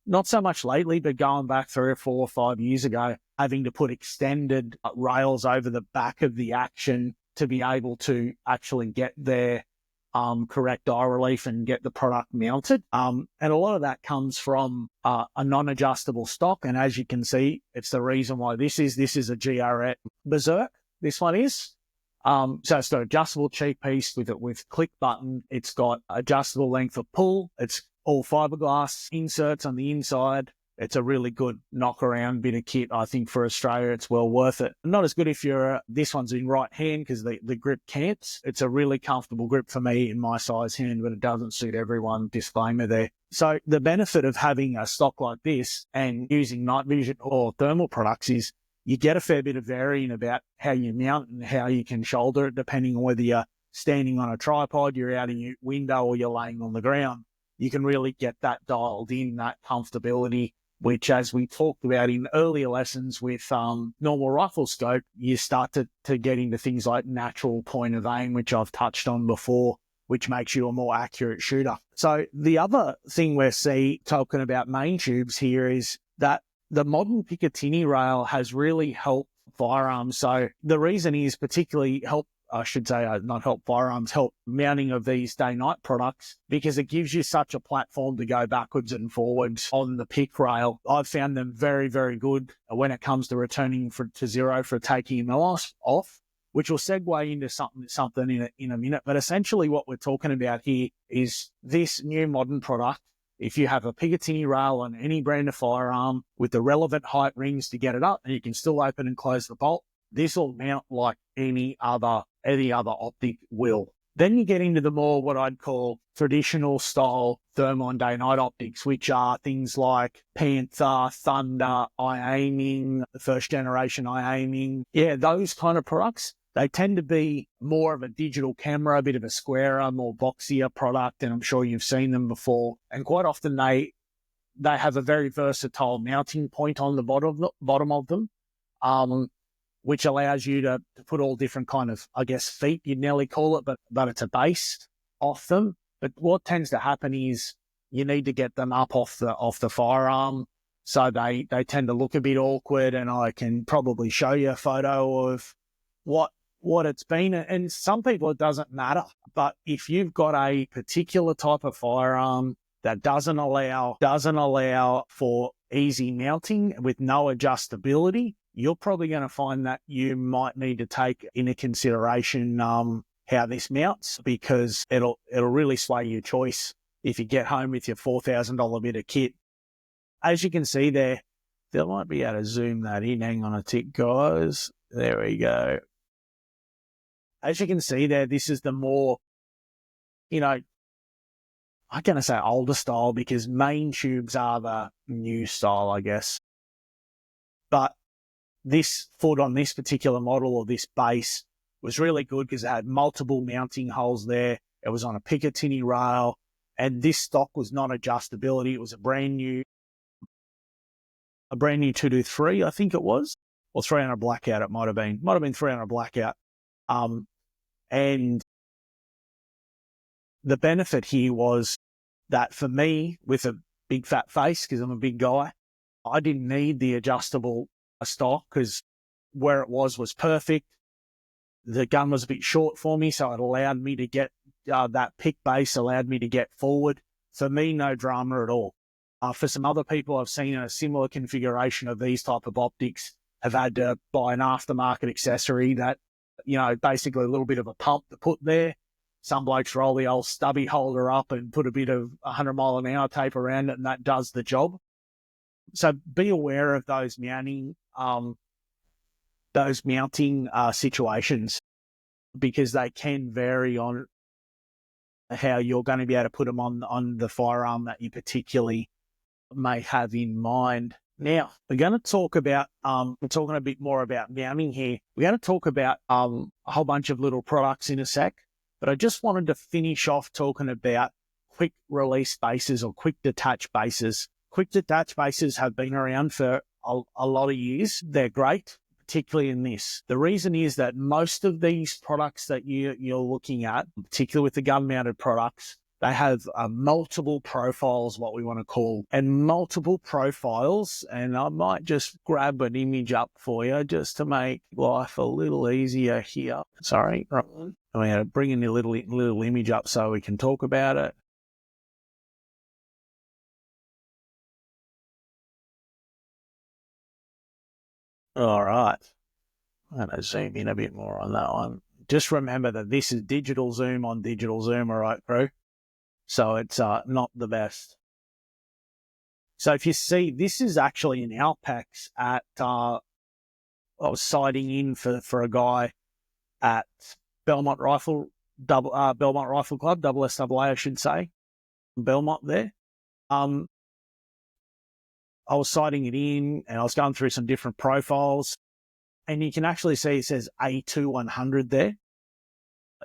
not so much lately, but going back 3 or 4 or 5 years ago, having to put extended rails over the back of the action to be able to actually get their correct eye relief and get the product mounted. And a lot of that comes from a non-adjustable stock. And as you can see, it's the reason why this is a GRX Berserk. This one is. So it's got adjustable cheek piece with click button. It's got adjustable length of pull. It's all fiberglass inserts on the inside. It's a really good knock-around bit of kit. I think for Australia, it's well worth it. Not as good if this one's in right hand because the grip can't. It's a really comfortable grip for me in my size hand, but it doesn't suit everyone. Disclaimer there. So the benefit of having a stock like this and using night vision or thermal products is you get a fair bit of varying about how you mount and how you can shoulder it, depending on whether you're standing on a tripod, you're out in your window, or you're laying on the ground. You can really get that dialed in, that comfortability, which, as we talked about in earlier lessons with normal rifle scope, you start to get into things like natural point of aim, which I've touched on before, which makes you a more accurate shooter. So the other thing we're talking about main tubes here is that the modern Picatinny rail has really helped firearms. So the reason is particularly help mounting of these day-night products, because it gives you such a platform to go backwards and forwards on the pick rail. I've found them very, very good when it comes to returning to zero for taking them off, which will segue into something in a minute. But essentially what we're talking about here is this new modern product. If you have a Picatinny rail on any brand of firearm with the relevant height rings to get it up, and you can still open and close the bolt, this will mount like any other optic will. Then you get into the more what I'd call traditional style thermal day-night optics, which are things like Panther, Thunder, eye aiming, the first generation eye aiming. Yeah, those kind of products. They tend to be more of a digital camera, a bit of a squarer, more boxier product, and I'm sure you've seen them before. And quite often they have a very versatile mounting point on the bottom of them, which allows you to put all different kind of, I guess, feet, you'd nearly call it, but it's a base off them. But what tends to happen is you need to get them up off the firearm, so they tend to look a bit awkward. And I can probably show you a photo of what it's been. And some people it doesn't matter, but if you've got a particular type of firearm that doesn't allow for easy mounting with no adjustability, you're probably going to find that you might need to take into consideration how this mounts, because it'll really sway your choice if you get home with your $4,000 bit of kit. As you can see there might be able to zoom that in. Hang on a tick, guys. There we go. as you can see there, this is the more, I'm going to say older style because main tubes are the new style, I guess. But this foot on this particular model or this base was really good because it had multiple mounting holes there. It was on a Picatinny rail, and this stock was not adjustability. It was a brand new 223, I think it was, or 300 blackout. It might have been 300 blackout. And the benefit here was that for me, with a big fat face, because I'm a big guy, I didn't need the adjustable stock because where it was perfect. The gun was a bit short for me, so it allowed me to get that pick base, allowed me to get forward. For me, no drama at all. For some other people I've seen in a similar configuration of these type of optics have had to buy an aftermarket accessory that, basically a little bit of a pump to put there. Some blokes roll the old stubby holder up and put a bit of 100 mile an hour tape around it, and that does the job. So be aware of those mounting situations, because they can vary on how you're going to be able to put them on the firearm that you particularly may have in mind. Now, we're going to talk about, we're talking a bit more about mounting here. We're going to talk about a whole bunch of little products in a sec, but I just wanted to finish off talking about quick release bases or quick detach bases. Quick detach bases have been around for a lot of years. They're great, particularly in this. The reason is that most of these products that you're looking at, particularly with the gun-mounted products, they have multiple profiles, what we want to call, and multiple profiles. And I might just grab an image up for you just to make life a little easier here. Sorry, right. I'm going to bring in a little image up so we can talk about it. All right. I'm going to zoom in a bit more on that one. Just remember that this is digital zoom on digital zoom, all right, crew? So it's not the best. So if you see, this is actually an Outback at, I was sighting in for a guy at Belmont Rifle Club, SSAA, I should say, Belmont there. I was sighting it in, and I was going through some different profiles, and you can actually see it says A2100 there.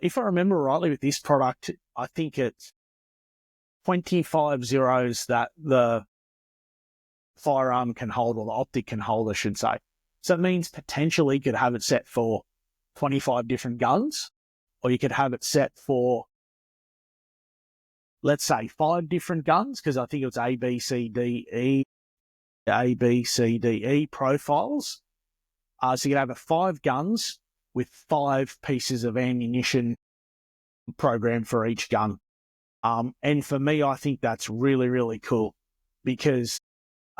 If I remember rightly with this product, I think it's 25 zeros that the firearm can hold, or the optic can hold, I should say. So it means potentially you could have it set for 25 different guns, or you could have it set for, let's say, 5 different guns, because I think it's A, B, C, D, E profiles. So you could have 5 guns with 5 pieces of ammunition programmed for each gun. And for me, I think that's really, really cool, because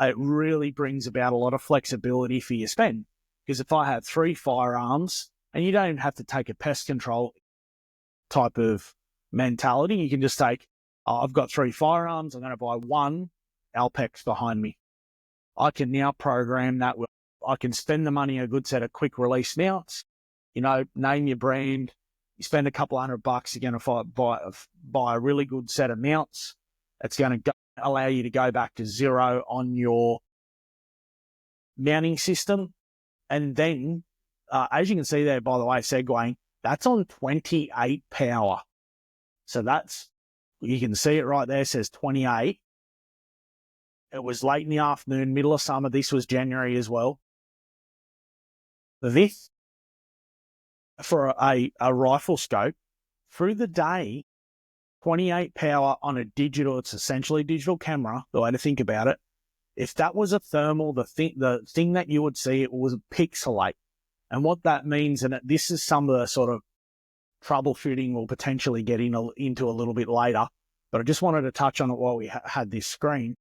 it really brings about a lot of flexibility for your spend. Because if I have 3 firearms, and you don't have to take a pest control type of mentality, you can just take, I've got 3 firearms, I'm going to buy 1 Alpex behind me. I can now program that. I can spend the money on a good set of quick release mounts, name your brand. You spend a couple $100, you're going to buy a really good set of mounts. It's going to allow you to go back to 0 on your mounting system. And then, as you can see there, by the way, segueing, that's on 28 power. So you can see it right there, it says 28. It was late in the afternoon, middle of summer. This was January as well. This, for a rifle scope, through the day, 28 power on a digital, it's essentially a digital camera, the way to think about it. If that was a thermal, the thing that you would see, it was pixelate. And what that means, and this is some of the sort of troubleshooting we'll potentially get into a little bit later, but I just wanted to touch on it while we had this screen.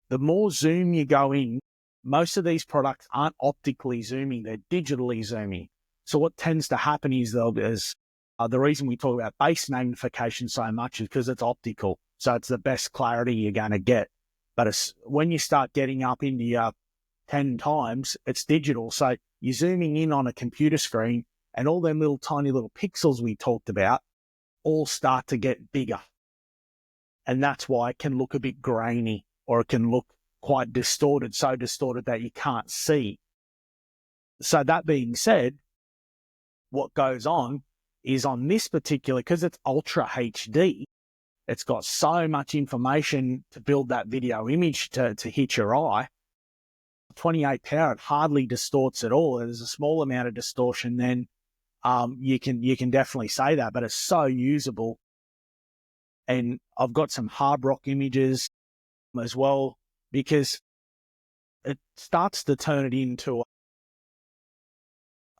The more zoom you go in, most of these products aren't optically zooming, they're digitally zooming. So what tends to happen is the reason we talk about base magnification so much is because it's optical. So it's the best clarity you're going to get. But when you start getting up into your 10 times, it's digital. So you're zooming in on a computer screen, and all them little tiny little pixels we talked about all start to get bigger. And that's why it can look a bit grainy, or it can look quite distorted, so distorted that you can't see. So that being said, what goes on is on this particular, because it's Ultra HD, it's got so much information to build that video image to hit your eye. 28 power, it hardly distorts at all. There's a small amount of distortion, then you can definitely say that, but it's so usable. And I've got some hard rock images as well, because it starts to turn it into,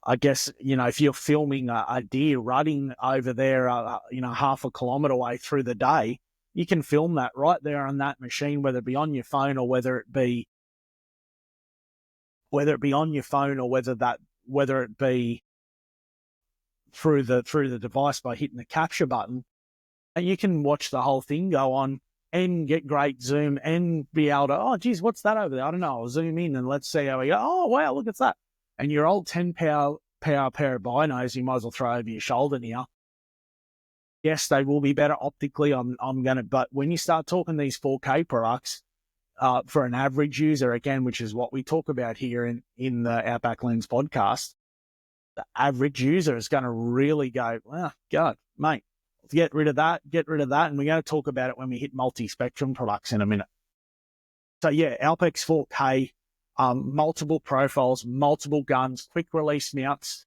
I guess, if you're filming a deer running over there, half a kilometre away through the day, you can film that right there on that machine, whether it be on your phone or whether it be on your phone or whether it be through the device by hitting the capture button. And you can watch the whole thing go on and get great zoom and be able to, oh, geez, what's that over there? I don't know. I'll zoom in and let's see how we go. Oh, wow, look at that. And your old 10 power pair of binos, you might as well throw over your shoulder now. Yes, they will be better optically. But when you start talking these 4K products, for an average user, again, which is what we talk about here in the Outback Lens podcast, the average user is going to really go, well, God, mate, get rid of that. And we're going to talk about it when we hit multi-spectrum products in a minute. So yeah, Alpex 4K, multiple profiles, multiple guns, quick release mounts.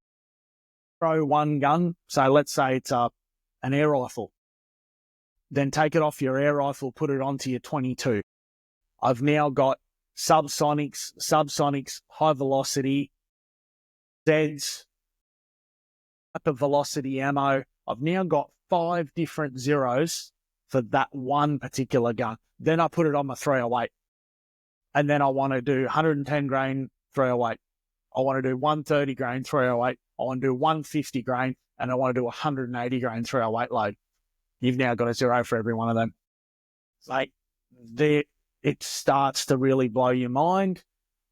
Throw one gun. So let's say it's an air rifle. Then take it off your air rifle, put it onto your 22. I've now got subsonics, high velocity, Zeds, type of velocity ammo. I've now got 5 different zeros for that one particular gun. Then I put it on my 308. And then I want to do 110 grain 308. I want to do 130 grain 308. I want to do 150 grain, and I want to do 180 grain 308 load. You've now got a zero for every one of them. Like, it starts to really blow your mind.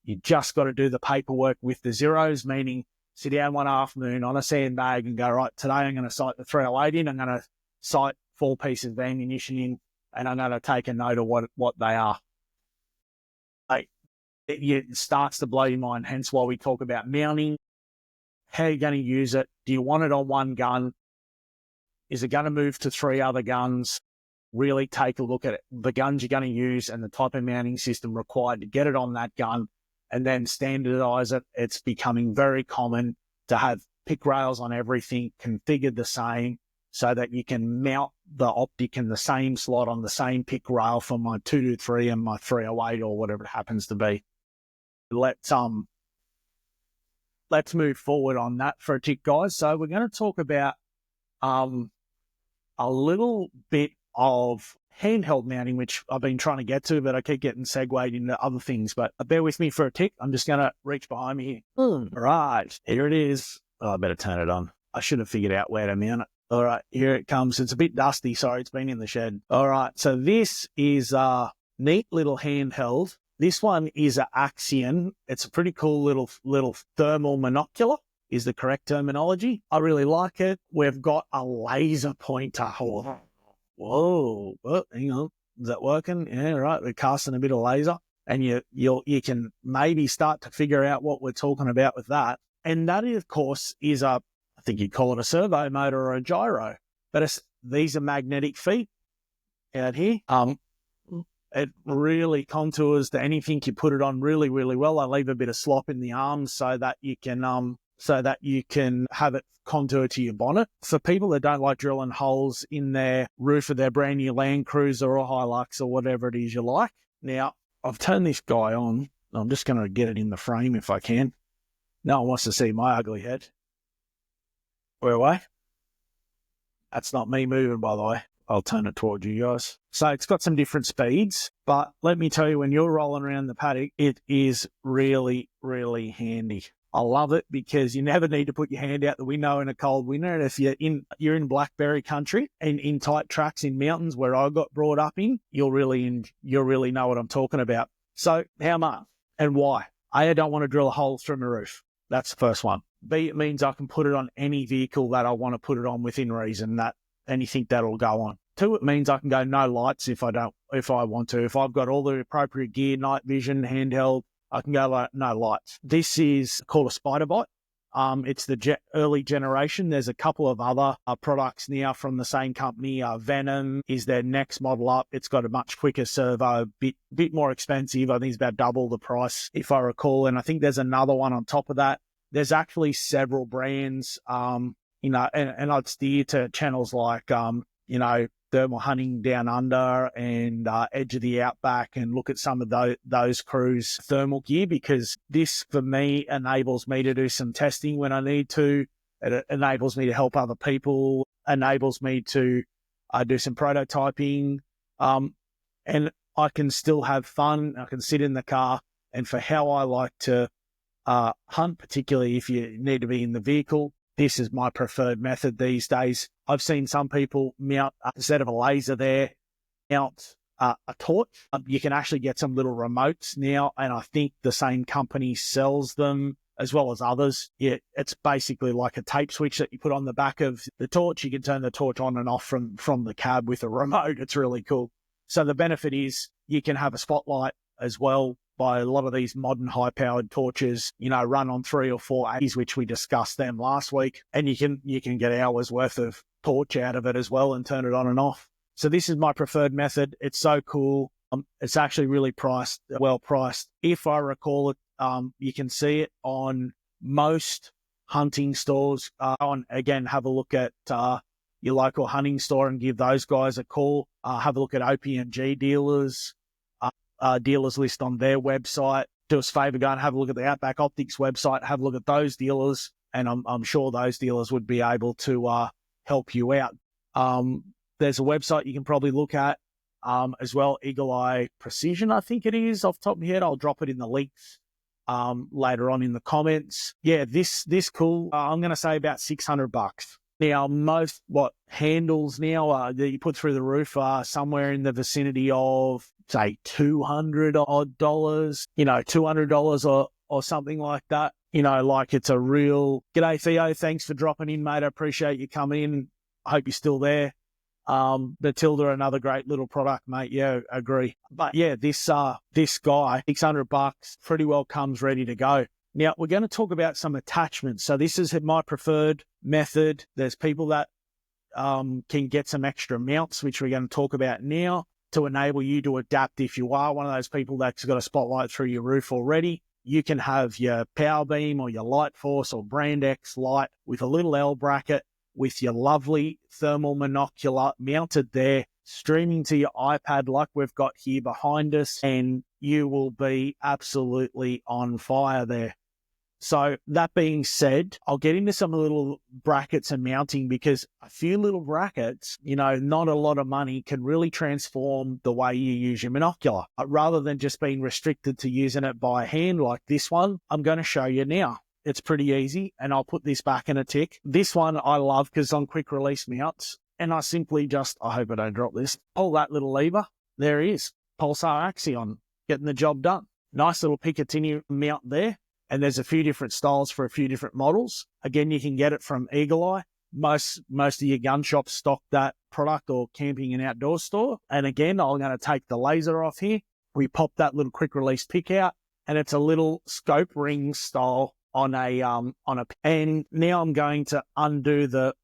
You just got to do the paperwork with the zeros, meaning sit down one afternoon on a sandbag and go, right, today I'm going to sight the 308 in. I'm going to sight 4 pieces of ammunition in, and I'm going to take a note of what they are. It starts to blow your mind, hence why we talk about mounting. How are you going to use it? Do you want it on one gun? Is it going to move to 3 other guns? Really take a look at it, the guns you're going to use and the type of mounting system required to get it on that gun, and then standardize it. It's becoming very common to have pick rails on everything configured the same so that you can mount the optic in the same slot on the same pick rail for my 223 and my 308 or whatever it happens to be. Let's move forward on that for a tick, guys. So we're going to talk about a little bit of handheld mounting, which I've been trying to get to, but I keep getting segued into other things. But bear with me for a tick. I'm just going to reach behind me here. Right, here it is. Oh, I better turn it on. I should have figured out where to mount it. All right, here it comes. It's a bit dusty. Sorry, it's been in the shed. All right, so this is a neat little handheld. This one is an Axion. It's a pretty cool little thermal monocular is the correct terminology. I really like it. We've got a laser pointer. Whoa, hang on. Is that working? Yeah, right. We're casting a bit of laser, and you can maybe start to figure out what we're talking about with that. And that, of course, is I think you'd call it a servo motor or a gyro, but these are magnetic feet out here. It really contours to anything. You put it on really, really well. I leave a bit of slop in the arms so that you can have it contour to your bonnet. For people that don't like drilling holes in their roof of their brand new Land Cruiser or Hilux or whatever it is you like. Now, I've turned this guy on. I'm just going to get it in the frame if I can. No one wants to see my ugly head. Where away? That's not me moving, by the way. I'll turn it towards you guys. So it's got some different speeds, but let me tell you, when you're rolling around the paddock, it is really, really handy. I love it because you never need to put your hand out the window in a cold winter. And if you're in blackberry country and in tight tracks in mountains where I got brought up in, you'll really know what I'm talking about. So how much and why? I don't want to drill a hole through my roof. That's the first one. B, it means I can put it on any vehicle that I want to put it on within reason, that anything that'll go on. 2, it means I can go no lights if I want to. If I've got all the appropriate gear, night vision, handheld, I can go no lights. This is called a spider bite. It's the early generation. There's a couple of other products now from the same company. Venom is their next model up. It's got a much quicker servo, bit more expensive. I think it's about double the price, if I recall. And I think there's another one on top of that. There's actually several brands, and I'd steer to channels like, Thermal Hunting Down Under and Edge of the Outback, and look at some of those crews' thermal gear, because this, for me, enables me to do some testing when I need to. It enables me to help other people, enables me to do some prototyping, and I can still have fun. I can sit in the car, and for how I like to hunt, particularly if you need to be in the vehicle, this is my preferred method these days. I've seen some people mount, instead of a laser there, mount a torch. You can actually get some little remotes now, and I think the same company sells them as well as others. Yeah, it's basically like a tape switch that you put on the back of the torch. You can turn the torch on and off from the cab with a remote. It's really cool. So the benefit is you can have a spotlight as well. By a lot of these modern high-powered torches, run on 3 or 4 A's, which we discussed them last week, and you can get hours worth of torch out of it as well and turn it on and off. So this is my preferred method. It's so cool. It's actually really well priced. If I recall it, you can see it on most hunting stores. Again, have a look at your local hunting store and give those guys a call. Have a look at OPMG dealers. Dealers list on their website. Do us a favor, go and have a look at the Outback Optics website, have a look at those dealers, and I'm sure those dealers would be able to help you out. There's a website you can probably look at as well, Eagle Eye Precision, I think it is, off the top of my head. I'll drop it in the links later on in the comments. Yeah, this cool. I'm going to say about $600. Now, most handles now that you put through the roof are somewhere in the vicinity of, say, $200 odd, $200 or something like that. Like it's a real, g'day Theo, thanks for dropping in, mate. I appreciate you coming in. I hope you're still there. Matilda, another great little product, mate. Yeah, agree. But yeah, this guy, $600, pretty well comes ready to go. Now, we're going to talk about some attachments. So this is my preferred method. There's people that can get some extra mounts, which we're going to talk about now, to enable you to adapt. If you are one of those people that's got a spotlight through your roof already, you can have your Power Beam or your Light Force or Brand X light with a little L bracket with your lovely thermal monocular mounted there, streaming to your iPad like we've got here behind us, and you will be absolutely on fire there. So that being said, I'll get into some little brackets and mounting, because a few little brackets, not a lot of money, can really transform the way you use your monocular. Rather than just being restricted to using it by hand like this one, I'm going to show you now. It's pretty easy, and I'll put this back in a tick. This one I love because on quick release mounts, and I simply I hope I don't drop this, pull that little lever. There he is, Pulsar Axion, getting the job done. Nice little Picatinny mount there. And there's a few different styles for a few different models. Again, you can get it from Eagle Eye. Most of your gun shops stock that product, or camping and outdoor store. And again, I'm going to take the laser off here. We pop that little quick release pick out, and it's a little scope ring style on a and now I'm going to undo the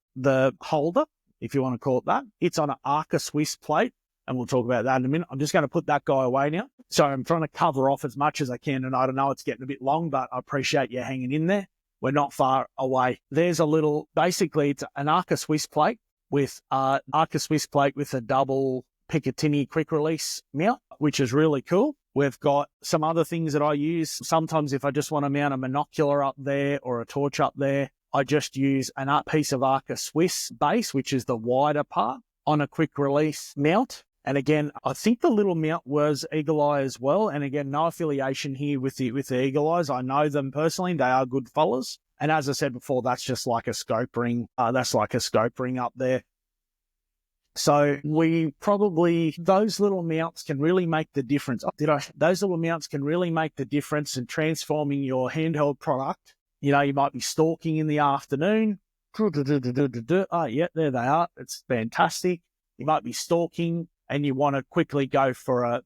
holder, if you want to call it that. It's on an Arca Swiss plate, and we'll talk about that in a minute. I'm just going to put that guy away now. So I'm trying to cover off as much as I can, and I don't know, it's getting a bit long, but I appreciate you hanging in there. We're not far away. There's basically it's an Arca Swiss plate with a double Picatinny quick release mount, which is really cool. We've got some other things that I use. Sometimes if I just want to mount a monocular up there or a torch up there, I just use a piece of Arca Swiss base, which is the wider part, on a quick release mount. And again, I think the little mount was Eagle Eye as well. And again, no affiliation here with the Eagle Eyes. I know them personally. They are good fellas. And as I said before, that's just like a scope ring. That's like a scope ring up there. So those little mounts can really make the difference. Those little mounts can really make the difference in transforming your handheld product You know, you might be stalking in the afternoon. Oh, yeah, there they are. It's fantastic. You might be stalking and you want to quickly go for a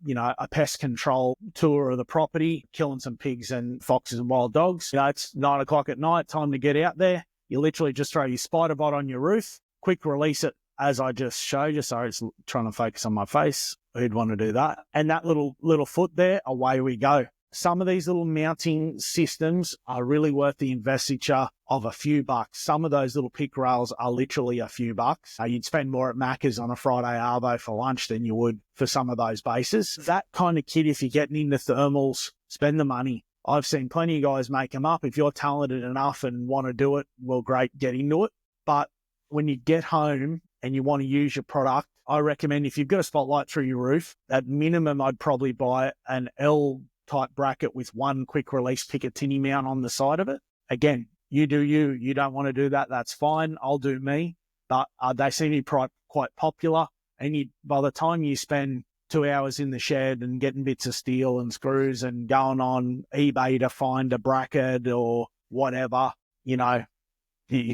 pest control tour of the property, killing some pigs and foxes and wild dogs. You know, it's 9 o'clock at night, time to get out there. You literally just throw your spider bot on your roof, quick release it as I just showed you. Sorry, it's trying to focus on my face. Who'd want to do that? And that little foot there, away we go. Some of these little mounting systems are really worth the investiture of a few bucks. Some of those little pick rails are literally a few bucks. You'd spend more at Macca's on a Friday arvo for lunch than you would for some of those bases. That kind of kit, if you're getting into thermals, spend the money. I've seen plenty of guys make them up. If you're talented enough and want to do it, well, great, get into it. But when you get home and you want to use your product, I recommend if you've got a spotlight through your roof, at minimum, I'd probably buy an L-type bracket with one quick release Picatinny mount on the side of it. Again, you do you. You don't want to do that, that's fine. I'll do me. But they seem to be quite popular. And by the time you spend 2 hours in the shed and getting bits of steel and screws and going on eBay to find a bracket or whatever, you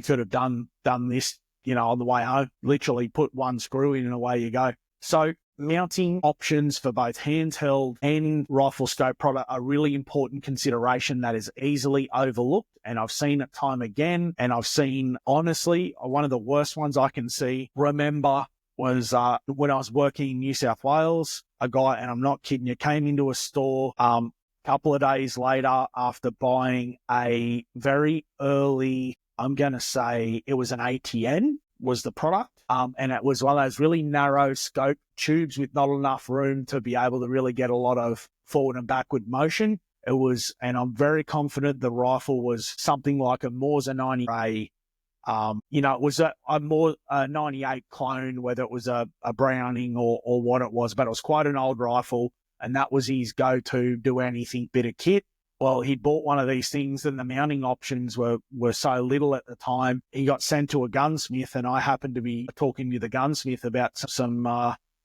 could have done this, on the way home. Literally put one screw in and away you go. So mounting options for both handheld and rifle scope product are really important consideration that is easily overlooked. And I've seen it time again. And I've seen, honestly, one of the worst ones I can remember was when I was working in New South Wales, a guy, and I'm not kidding you, came into a store a couple of days later after buying a very early, I'm going to say it was an ATN was the product. And it was one of those really narrow scope tubes with not enough room to be able to really get a lot of forward and backward motion. It was, and I'm very confident the rifle was something like a Morse 98. It was a 98 clone, whether it was a Browning or what it was, but it was quite an old rifle. And that was his go-to, do anything bit of kit. Well, he bought one of these things and the mounting options were so little at the time. He got sent to a gunsmith and I happened to be talking to the gunsmith about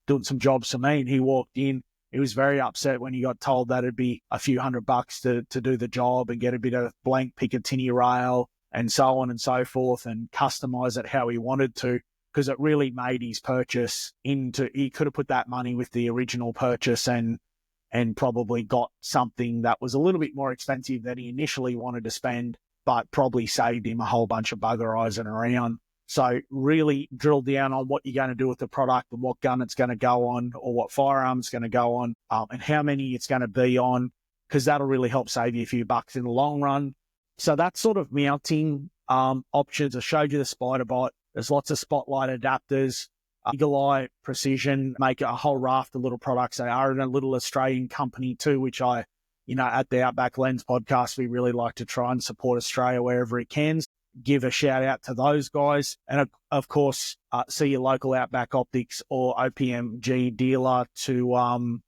doing some jobs for me. And he walked in. He was very upset when he got told that it'd be a few $100 to do the job and get a bit of blank Picatinny rail and so on and so forth and customize it how he wanted to, because it really made his purchase he could have put that money with the original purchase and probably got something that was a little bit more expensive than he initially wanted to spend, but probably saved him a whole bunch of buggerizing around. So really drill down on what you're going to do with the product and what gun it's going to go on or what firearm it's going to go on and how many it's going to be on, because that'll really help save you a few bucks in the long run. So that sort of mounting options. I showed you the spider bot. There's lots of spotlight adapters. Eagle Eye Precision make a whole raft of little products. They are in a little Australian company too, which at the Outback Lens Podcast, we really like to try and support Australia wherever it can. Give a shout out to those guys. And of course, see your local Outback Optics or OPMG dealer to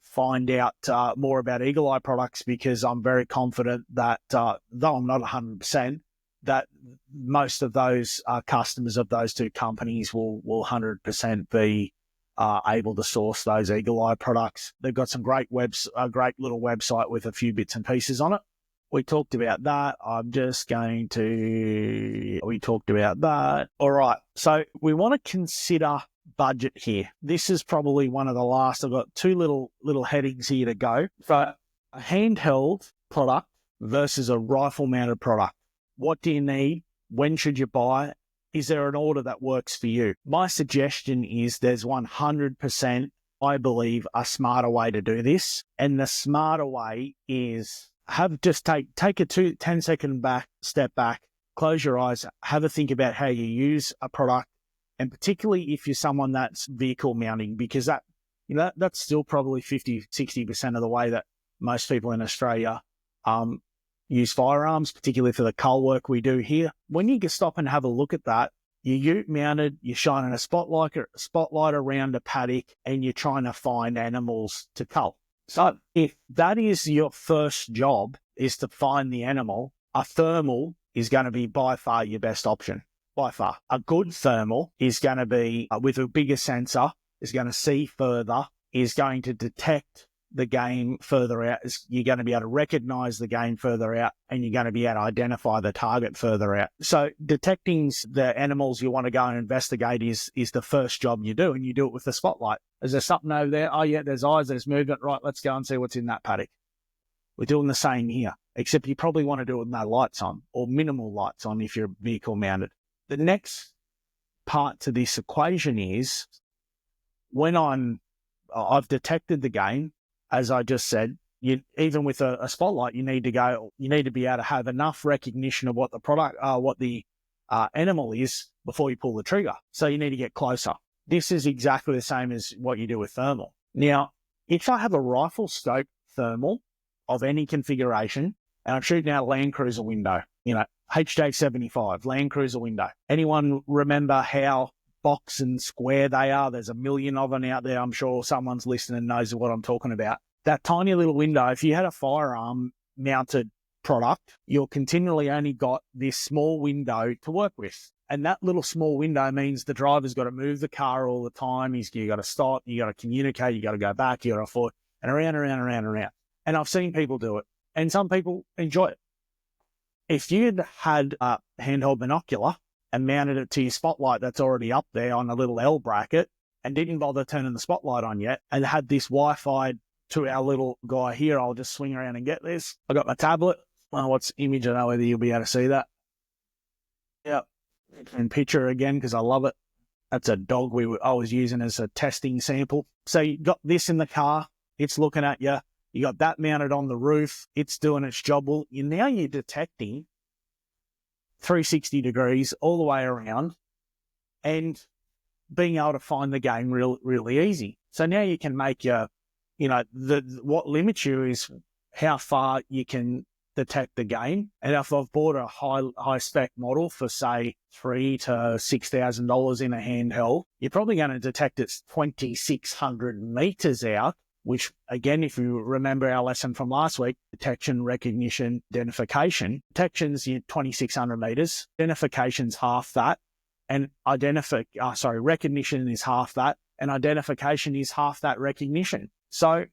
find out more about Eagle Eye products, because I'm very confident that, though I'm not 100%, that most of those customers of those two companies will 100% be able to source those Eagle Eye products. They've got some a great little website with a few bits and pieces on it. We talked about that. We talked about that. All right. So we want to consider budget here. This is probably one of the last. I've got two little headings here to go. So a handheld product versus a rifle mounted product. What do you need? When should you buy it? Is there an order that works for you? My suggestion is there's 100%, I believe, a smarter way to do this. And the smarter way is take a 10-second step back, close your eyes, have a think about how you use a product. And particularly if you're someone that's vehicle mounting, because that's still probably 50-60% of the way that most people in Australia use firearms, particularly for the cull work we do here. When you can stop and have a look at that, you're ute mounted, you're shining a spotlight around a paddock, and you're trying to find animals to cull. So if that is your first job, is to find the animal, a thermal is going to be by far your best option. By far. A good thermal is going to be with a bigger sensor, is going to see further, is going to detect the game further out. You're going to be able to recognize the game further out, and you're going to be able to identify the target further out. So detecting the animals you want to go and investigate is the first job you do, and you do it with the spotlight. Is there something over there? Oh yeah, there's eyes, there's movement. Right, let's go and see what's in that paddock. We're doing the same here, except you probably want to do it with no lights on or minimal lights on if you're vehicle mounted. The next part to this equation is when I've detected the game, as I just said, even with a spotlight, you need to be able to have enough recognition of what the animal is before you pull the trigger. So you need to get closer. This is exactly the same as what you do with thermal. Now, if I have a rifle scope thermal of any configuration, and I'm shooting out a Land Cruiser window, HJ75, Land Cruiser window. Anyone remember how box and square they are? There's a million of them out there. I'm sure someone's listening and knows what I'm talking about. That tiny little window, if you had a firearm mounted product, you're continually only got this small window to work with. And that little small window means the driver's got to move the car all the time. You got to stop, you got to communicate, you got to go back, you got to forward, and around. And I've seen people do it, and some people enjoy it. If you'd had a handheld binocular and mounted it to your spotlight that's already up there on a little L bracket and didn't bother turning the spotlight on yet, and had this Wi-Fi to our little guy here, I'll just swing around and get this. I got my tablet. What's image? I don't know whether you'll be able to see that. Yep. And picture again, because I love it. That's a dog I was using as a testing sample. So you got this in the car. It's looking at you. You got that mounted on the roof. It's doing its job. Well, now you're detecting 360 degrees all the way around and being able to find the game really easy. So now you can make what limits you is how far you can detect the game. And if I've bought a high spec model for say $3,000 to $6,000 in a handheld, you're probably going to detect it's 2,600 meters out, which again, if you remember our lesson from last week, detection, recognition, identification, detection's 2,600 meters, identification's half that, and recognition is half that, and identification is half that recognition. So,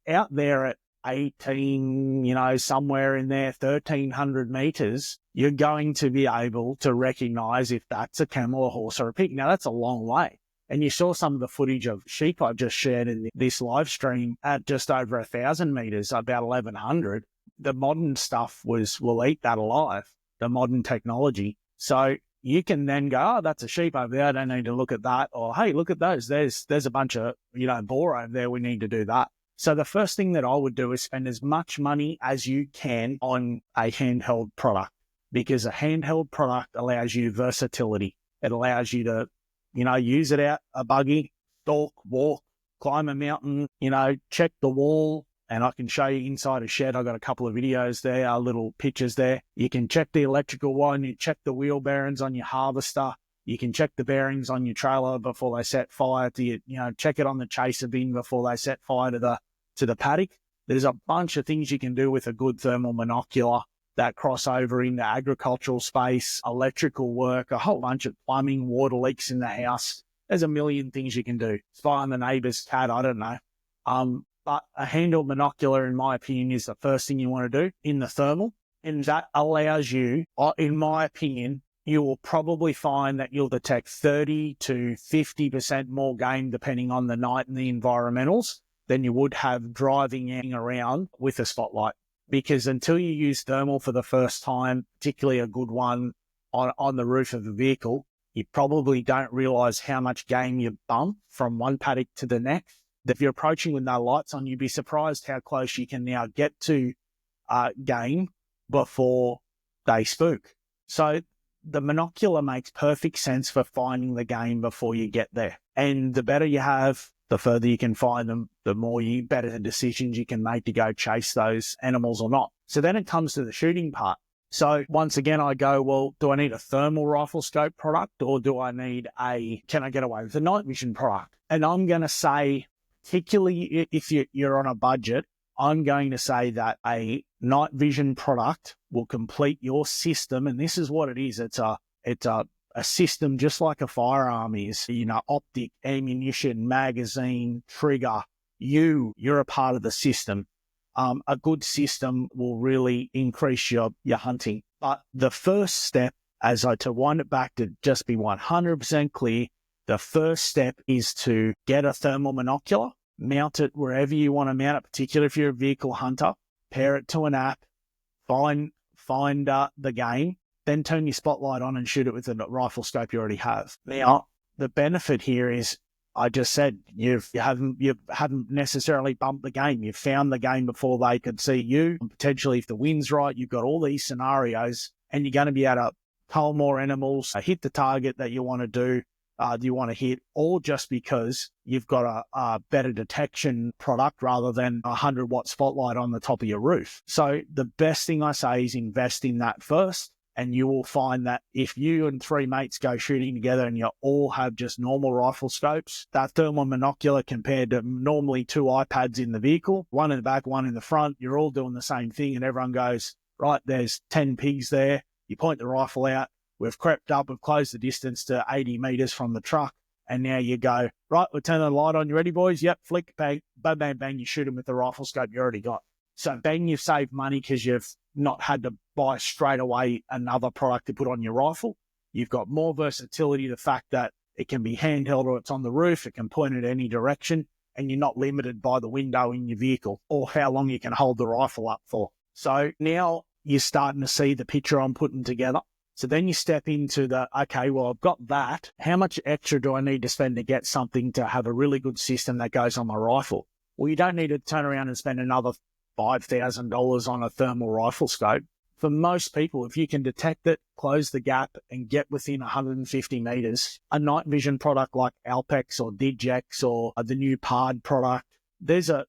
out there at 18, somewhere in there, 1,300 meters, you're going to be able to recognize if that's a camel, a horse, or a pig. Now, that's a long way. And you saw some of the footage of sheep I just shared in this live stream at just over 1,000 meters, about 1,100. The modern stuff will eat that alive, the modern technology. So you can then go, oh, that's a sheep over there. I don't need to look at that. Or, hey, look at those. There's a bunch of, boar over there. We need to do that. So the first thing that I would do is spend as much money as you can on a handheld product, because a handheld product allows you versatility. It allows you to, use it out a buggy, stalk, walk, climb a mountain, check the wall. And I can show you inside a shed. I've got a couple of videos there, little pictures there. You can check the electrical wire, you check the wheel bearings on your harvester. You can check the bearings on your trailer before they set fire to your, check it on the chaser bin before they set fire to the paddock. There's a bunch of things you can do with a good thermal monocular that cross over into agricultural space, electrical work, a whole bunch of plumbing, water leaks in the house. There's a million things you can do. Spy on the neighbor's cat, I don't know. But a handheld monocular, in my opinion, is the first thing you want to do in the thermal. And that allows you, in my opinion, you will probably find that you'll detect 30 to 50% more game depending on the night and the environmentals than you would have driving around with a spotlight. Because until you use thermal for the first time, particularly a good one on the roof of a vehicle, you probably don't realize how much game you bump from one paddock to the next. If you're approaching with no lights on, you'd be surprised how close you can now get to game before they spook. So the monocular makes perfect sense for finding the game before you get there. And the better you have, the further you can find them, the better decisions you can make to go chase those animals or not. So then it comes to the shooting part. So once again, I go, well, do I need a thermal rifle scope product, or do I need can I get away with a night vision product? And I'm going to say, particularly if you're on a budget, I'm going to say that a night vision product will complete your system. And this is what it is. It's a system just like a firearm is, optic, ammunition, magazine, trigger, you're a part of the system. A good system will really increase your hunting. But the first step, to wind it back to just be 100% clear, the first step is to get a thermal monocular, mount it wherever you want to mount it, particularly if you're a vehicle hunter, pair it to an app, find the game, then turn your spotlight on and shoot it with a rifle scope you already have. Now, the benefit here is, I just said, you haven't necessarily bumped the game. You've found the game before they could see you. And potentially, if the wind's right, you've got all these scenarios, and you're going to be able to cull more animals, hit the target that you want to do. You want to hit, all just because you've got a better detection product rather than a 100-watt spotlight on the top of your roof. So the best thing I say is invest in that first, and you will find that if you and 3 mates go shooting together and you all have just normal rifle scopes, that thermal monocular compared to normally 2 iPads in the vehicle, one in the back, one in the front, you're all doing the same thing, and everyone goes, right, there's 10 pigs there. You point the rifle out. We've crept up, we've closed the distance to 80 meters from the truck. And now you go, right, we're turning the light on. You ready, boys? Yep, flick, bang, bang, bang, bang. You shoot them with the rifle scope you already got. So bang, you've saved money because you've not had to buy straight away another product to put on your rifle. You've got more versatility, the fact that it can be handheld or it's on the roof. It can point in any direction, and you're not limited by the window in your vehicle or how long you can hold the rifle up for. So now you're starting to see the picture I'm putting together. So then you step into okay, well, I've got that. How much extra do I need to spend to get something to have a really good system that goes on my rifle? Well, you don't need to turn around and spend another $5,000 on a thermal rifle scope. For most people, if you can detect it, close the gap, and get within 150 meters, a night vision product like Alpex or DigX or the new PARD product, there's a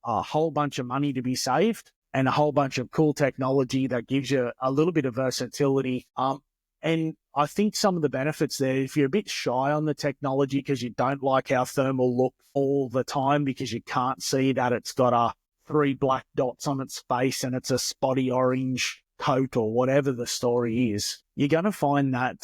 whole bunch of money to be saved, and a whole bunch of cool technology that gives you a little bit of versatility. And I think some of the benefits there, if you're a bit shy on the technology because you don't like how thermal looks all the time because you can't see that it's got 3 black dots on its face and it's a spotty orange coat or whatever the story is, you're going to find that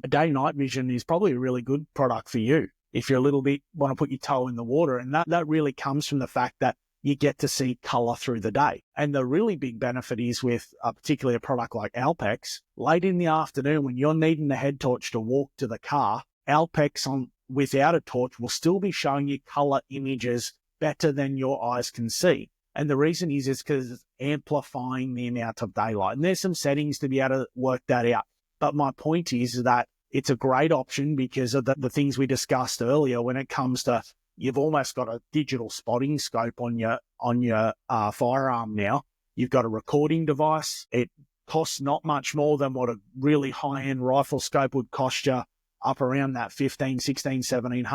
day night vision is probably a really good product for you if you're a little bit want to put your toe in the water. And that really comes from the fact that you get to see color through the day. And the really big benefit is with particularly a product like Alpex, late in the afternoon when you're needing the head torch to walk to the car, Alpex without a torch will still be showing you color images better than your eyes can see. And the reason is because it's amplifying the amount of daylight. And there's some settings to be able to work that out. But my point is that it's a great option because of the things we discussed earlier when it comes to you've almost got a digital spotting scope on your firearm now. You've got a recording device. It costs not much more than what a really high-end rifle scope would cost you, up around that $1,500, $1,600,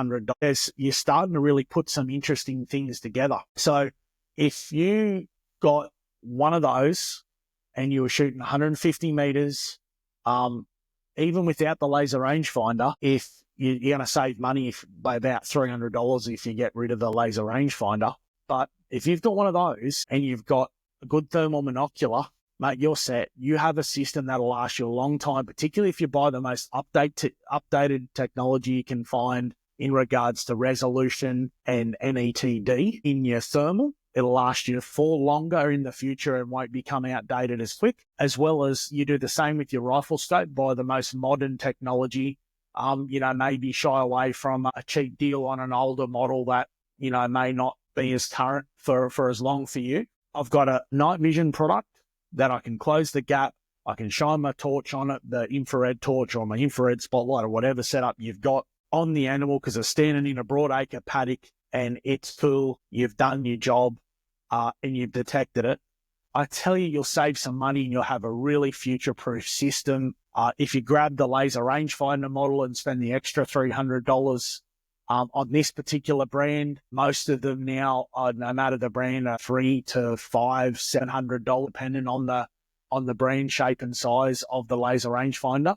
$1,700. You're starting to really put some interesting things together. So if you got one of those and you were shooting 150 meters, even without the laser rangefinder, if you're going to save money by about $300 if you get rid of the laser rangefinder. But if you've got one of those and you've got a good thermal monocular, mate, you're set. You have a system that'll last you a long time, particularly if you buy the most updated technology you can find in regards to resolution and NETD in your thermal. It'll last you for longer in the future and won't become outdated as quick, as well as you do the same with your rifle scope, buy the most modern technology. Maybe shy away from a cheap deal on an older model that, may not be as current for as long for you. I've got a night vision product that I can close the gap. I can shine my torch on it, the infrared torch or my infrared spotlight or whatever setup you've got on the animal because it's standing in a broadacre paddock and it's cool. You've done your job and you've detected it. I tell you, you'll save some money and you'll have a really future-proof system. If you grab the laser rangefinder model and spend the extra $300 on this particular brand, most of them now, no matter the brand, are $300 to $500, $700, depending on the brand shape and size of the laser rangefinder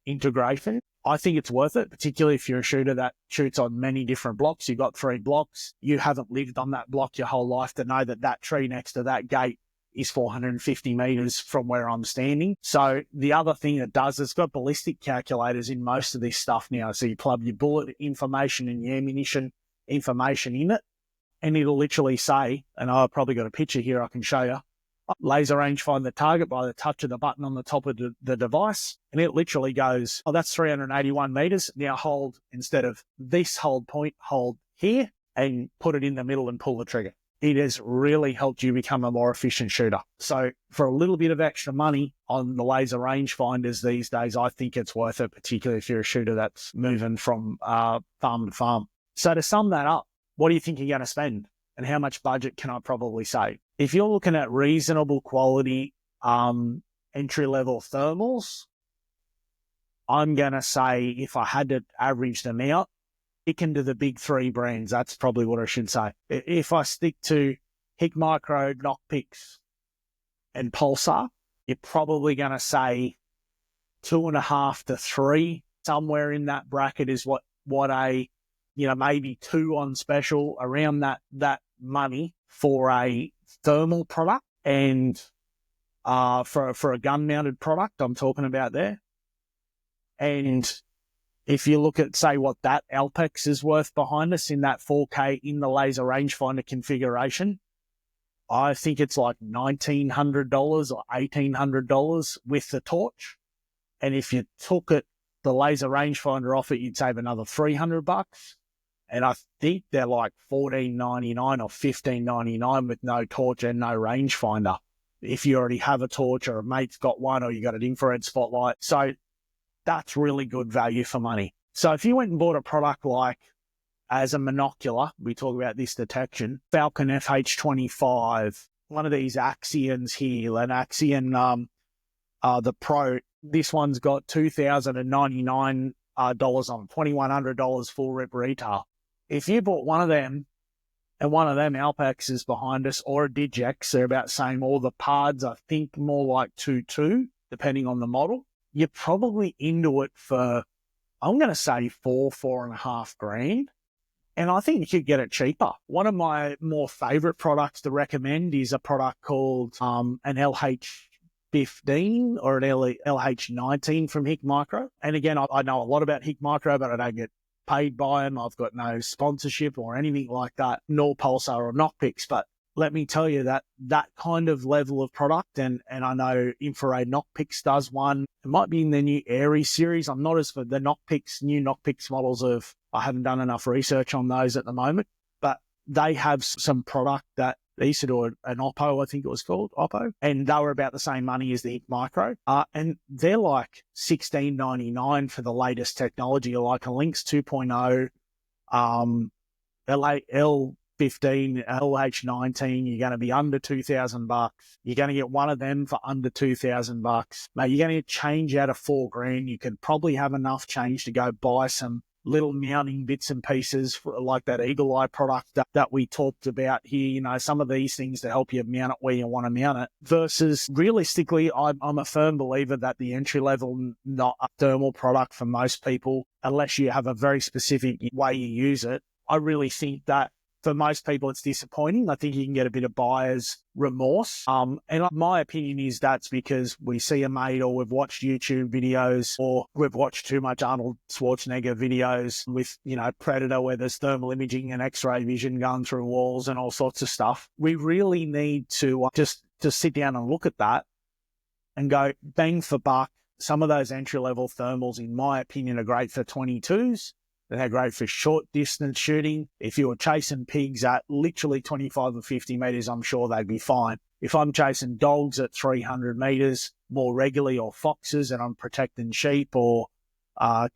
integration. I think it's worth it, particularly if you're a shooter that shoots on many different blocks. You've got 3 blocks. You haven't lived on that block your whole life to know that tree next to that gate is 450 meters from where I'm standing. So the other thing it does, it's got ballistic calculators in most of this stuff now. So you plug your bullet information and your ammunition information in it. and it'll literally say, and I've probably got a picture here I can show you, laser rangefinder target by the touch of the button on the top of the device. And it literally goes, oh, that's 381 meters. Now hold, instead of this hold point, hold here and put it in the middle and pull the trigger. It has really helped you become a more efficient shooter. So for a little bit of extra money on the laser rangefinders these days, I think it's worth it, particularly if you're a shooter that's moving from farm to farm. So to sum that up, what do you think you're going to spend? And how much budget can I probably save? If you're looking at reasonable quality entry-level thermals, I'm going to say if I had to average them out, stick into the big three brands. That's probably what I should say. If I stick to Hick Micro, Knockpix, and Pulsar, you're probably going to say 2.5 to 3. Somewhere in that bracket is what a, maybe 2 on special, around that money for a thermal product, and for a gun-mounted product I'm talking about there. And if you look at, say, what that Alpex is worth behind us in that 4K in the laser rangefinder configuration, I think it's like $1,900 or $1,800 with the torch. And if you took the laser rangefinder off it, you'd save another $300. And I think they're like $14.99 or $15.99 with no torch and no rangefinder. If you already have a torch or a mate's got one, or you got an infrared spotlight. So that's really good value for money. So if you went and bought a product like, as a monocular, we talk about this detection, Falcon FH25, one of these Axions here, an Axion, the Pro, this one's got $2,099 on $2,100 full rip retail. If you bought one of them, and one of them Alpex is behind us, or a Digex, they're about the same, or the Pards, I think more like 2.2, depending on the model, you're probably into it for, I'm going to say $4.5 And I think you could get it cheaper. One of my more favorite products to recommend is a product called an LH15 or an LH19 from Hick Micro. And again, I know a lot about Hick Micro, but I don't get paid by them. I've got no sponsorship or anything like that, nor Pulsar or Knockpix. But let me tell you that kind of level of product, and I know Infrared Knockpix does one. It might be in the new Aries series. I'm not as for the new Knockpix models I haven't done enough research on those at the moment, but they have some product that they used to do an Oppo, I think it was called Oppo, and they were about the same money as the Hick Micro. And they're like $16.99 for the latest technology, like a Lynx 2.0, L15, LH19, you're going to be under $2,000. You're going to get one of them for under $2,000. Mate, you're going to change out of $4,000. You could probably have enough change to go buy some little mounting bits and pieces for, like that Eagle Eye product that we talked about here, some of these things to help you mount it where you want to mount it. Versus realistically, I'm a firm believer that the entry level, not a thermal product for most people, unless you have a very specific way you use it, I really think that for most people, it's disappointing. I think you can get a bit of buyer's remorse. And my opinion is that's because we see a mate, or we've watched YouTube videos, or we've watched too much Arnold Schwarzenegger videos with, Predator, where there's thermal imaging and X-ray vision going through walls and all sorts of stuff. We really need to just sit down and look at that and go bang for buck. Some of those entry-level thermals, in my opinion, are great for 22s. They're great for short distance shooting. If you were chasing pigs at literally 25 or 50 meters, I'm sure they'd be fine. If I'm chasing dogs at 300 meters more regularly, or foxes, and I'm protecting sheep or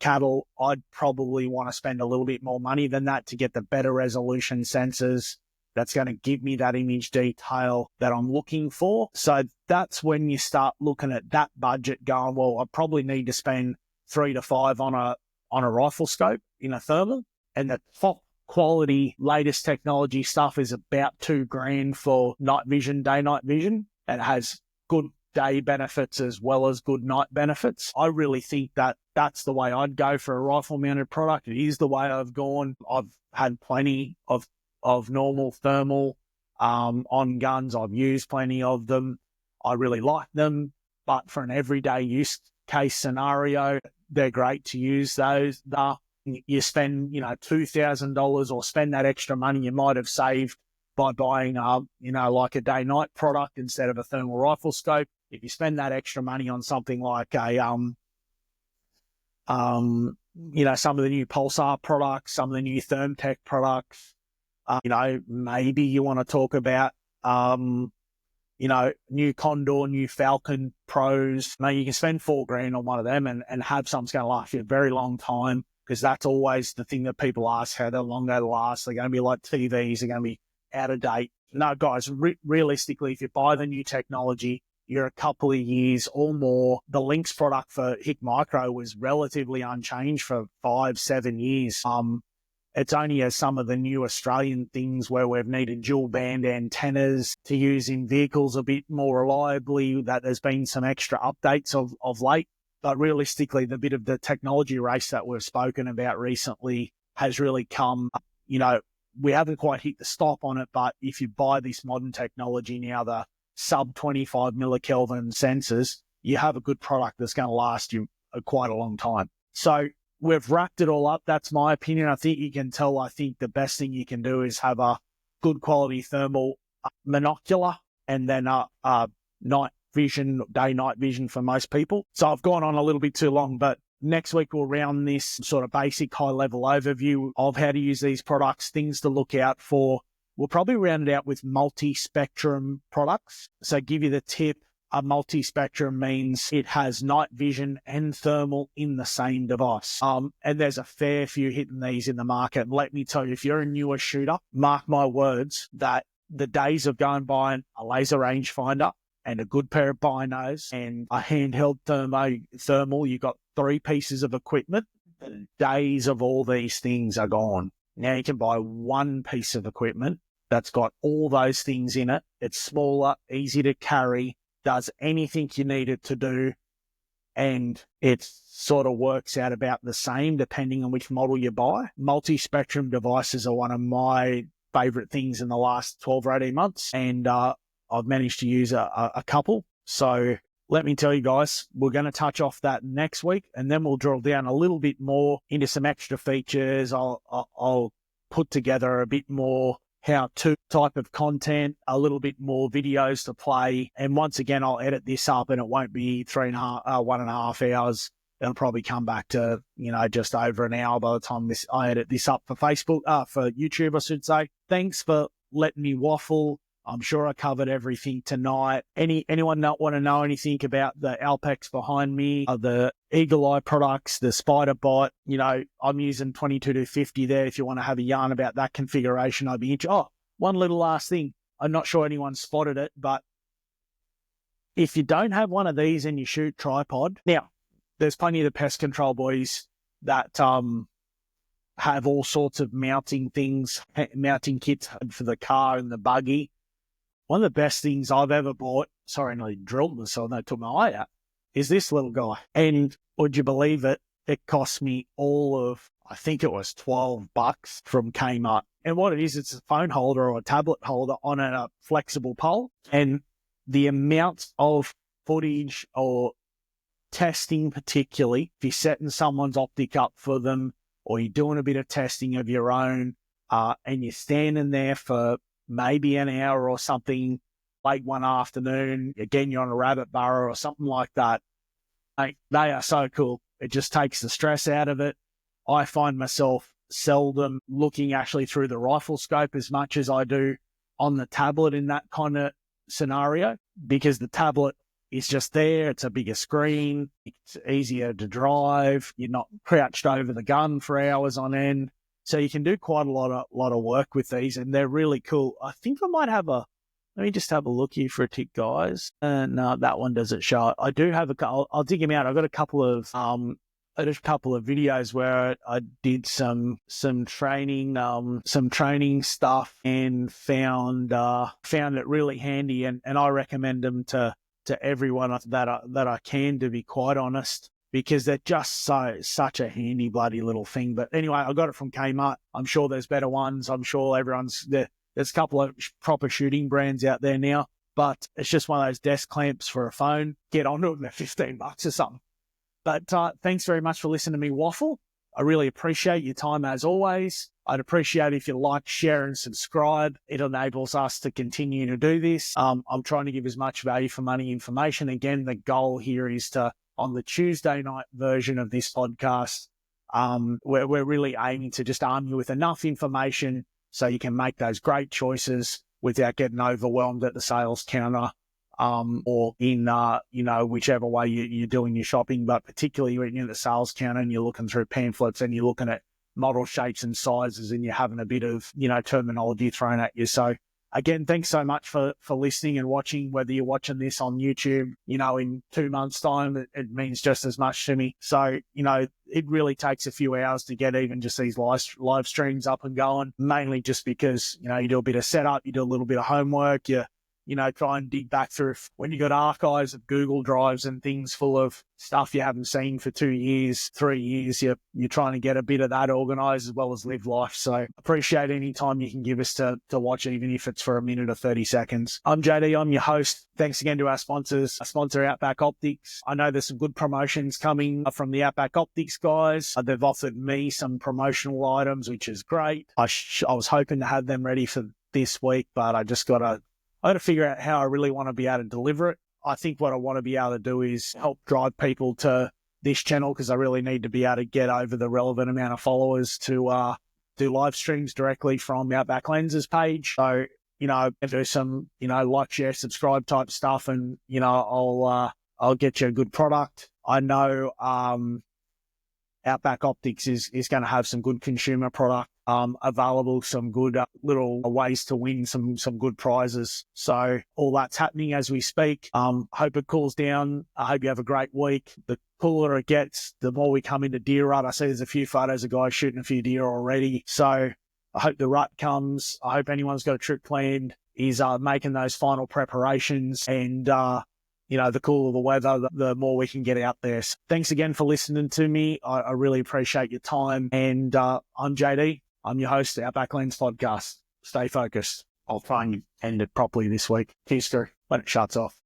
cattle, I'd probably want to spend a little bit more money than that to get the better resolution sensors that's going to give me that image detail that I'm looking for. So that's when you start looking at that budget going, well, I probably need to spend 3 to 5 on a rifle scope in a thermal, and the top quality latest technology stuff is about $2,000 for night vision, day-night vision, and it has good day benefits as well as good night benefits. I really think that that's the way I'd go for a rifle mounted product. It is the way I've gone. I've had plenty of normal thermal on guns. I've used plenty of them. I really like them, but for an everyday use case scenario, they're great to use those. you spend, $2,000 or spend that extra money you might have saved by buying, like a day-night product instead of a thermal rifle scope. If you spend that extra money on something like some of the new Pulsar products, some of the new Thermtech products, maybe you want to talk about, new Condor, new Falcon Pros. Now you can spend $4,000 on one of them and have something that's going to last you a very long time, because that's always the thing that people ask, how long they last. They're going to be like TVs, they're going to be out of date. No, guys, realistically, if you buy the new technology, you're a couple of years or more. The Lynx product for HIC Micro was relatively unchanged for 5-7 years. It's only as some of the new Australian things where we've needed dual band antennas to use in vehicles a bit more reliably that there's been some extra updates of late. But realistically, the bit of the technology race that we've spoken about recently has really come, we haven't quite hit the stop on it, but if you buy this modern technology now, the sub 25 millikelvin sensors, you have a good product that's going to last you quite a long time. So we've wrapped it all up. That's my opinion. I think you can tell, I think the best thing you can do is have a good quality thermal monocular and then night vision, day-night vision for most people. So I've gone on a little bit too long, but next week we'll round this sort of basic high-level overview of how to use these products, things to look out for. We'll probably round it out with multi-spectrum products. So give you the tip, a multi-spectrum means it has night vision and thermal in the same device. And there's a fair few hitting these in the market. And let me tell you, if you're a newer shooter, mark my words that the days of going buying a laser rangefinder and a good pair of binos and a handheld thermal, you've got 3 pieces of equipment. The days of all these things are gone. Now you can buy one piece of equipment that's got all those things in it. It's smaller, easy to carry, does anything you need it to do, and it sort of works out about the same depending on which model you buy. Multi-spectrum devices are one of my favorite things in the last 12 or 18 months, and I've managed to use a couple. So let me tell you guys, we're going to touch off that next week, and then we'll drill down a little bit more into some extra features. I'll put together a bit more how-to type of content, a little bit more videos to play. And once again, I'll edit this up and it won't be 1.5 hours. It'll probably come back to, just over an hour by the time I edit this up for for YouTube, I should say. Thanks for letting me waffle. I'm sure I covered everything tonight. Anyone not want to know anything about the Alpex behind me, the Eagle Eye products, the Spider Bot, I'm using 22-50 there. If you want to have a yarn about that configuration, I'd be interested. Oh, one little last thing. I'm not sure anyone spotted it, but if you don't have one of these in your shoot tripod, now there's plenty of the pest control boys that have all sorts of mounting things, mounting kits for the car and the buggy. One of the best things I've ever bought, sorry, I nearly drilled myself and I took my eye out, is this little guy. And would you believe it? It cost me I think it was $12 from Kmart. And what it is, it's a phone holder or a tablet holder on a flexible pole. And the amount of footage or testing, particularly, if you're setting someone's optic up for them or you're doing a bit of testing of your own and you're standing there for maybe an hour or something late one afternoon, again, you're on a rabbit burrow or something like that. They are so cool. It just takes the stress out of it. I find myself seldom looking actually through the rifle scope as much as I do on the tablet in that kind of scenario, because the tablet is just there. It's a bigger screen. It's easier to drive. You're not crouched over the gun for hours on end. So you can do quite a lot of work with these, and they're really cool. I think I might have let me just have a look here for a tick, guys. No, that one doesn't show it. I do have I'll dig them out. I've got a couple of videos where I did some training stuff and found it really handy, and I recommend them to everyone that I can, to be quite honest, because they're just such a handy bloody little thing. But anyway, I got it from Kmart. I'm sure there's better ones. I'm sure there's a couple of proper shooting brands out there now, but it's just one of those desk clamps for a phone. Get onto them, they're $15 or something. But thanks very much for listening to me waffle. I really appreciate your time as always. I'd appreciate if you like, share and subscribe. It enables us to continue to do this. I'm trying to give as much value for money information. Again, the goal here is to, on the Tuesday night version of this podcast, we're really aiming to just arm you with enough information so you can make those great choices without getting overwhelmed at the sales counter, or in, whichever way you're doing your shopping, but particularly when you're at the sales counter and you're looking through pamphlets and you're looking at model shapes and sizes and you're having a bit of, terminology thrown at you. So again, thanks so much for listening and watching, whether you're watching this on YouTube, in 2 months' time, it means just as much to me. So, it really takes a few hours to get even just these live streams up and going, mainly just because, you do a bit of setup, you do a little bit of homework, you try and dig back through when you got archives of Google Drives and things full of stuff you haven't seen for 2 years, 3 years. You're trying to get a bit of that organized as well as live life. So appreciate any time you can give us to watch, even if it's for a minute or 30 seconds. I'm JD. I'm your host. Thanks again to our sponsors. Our sponsor, Outback Optics. I know there's some good promotions coming from the Outback Optics guys. They've offered me some promotional items, which is great. I was hoping to have them ready for this week, but I got to figure out how I really want to be able to deliver it. I think what I want to be able to do is help drive people to this channel, because I really need to be able to get over the relevant amount of followers to do live streams directly from Outback Lenses page. So, do some, like, share, subscribe type stuff, and, I'll get you a good product. I know Outback Optics is going to have some good consumer product available, some good little ways to win some good prizes. So all that's happening as we speak. Hope it cools down. I hope you have a great week. The cooler it gets, the more we come into deer rut. I see there's a few photos of guys shooting a few deer already. So I hope the rut comes. I hope anyone's got a trip planned is making those final preparations, and the cooler the weather, the more we can get out there. So thanks again for listening to me. I really appreciate your time. And I'm JD. I'm your host of Outback Lens Podcast. Stay focused. I'll try and end it properly this week. Cheers, Drew, when it shuts off.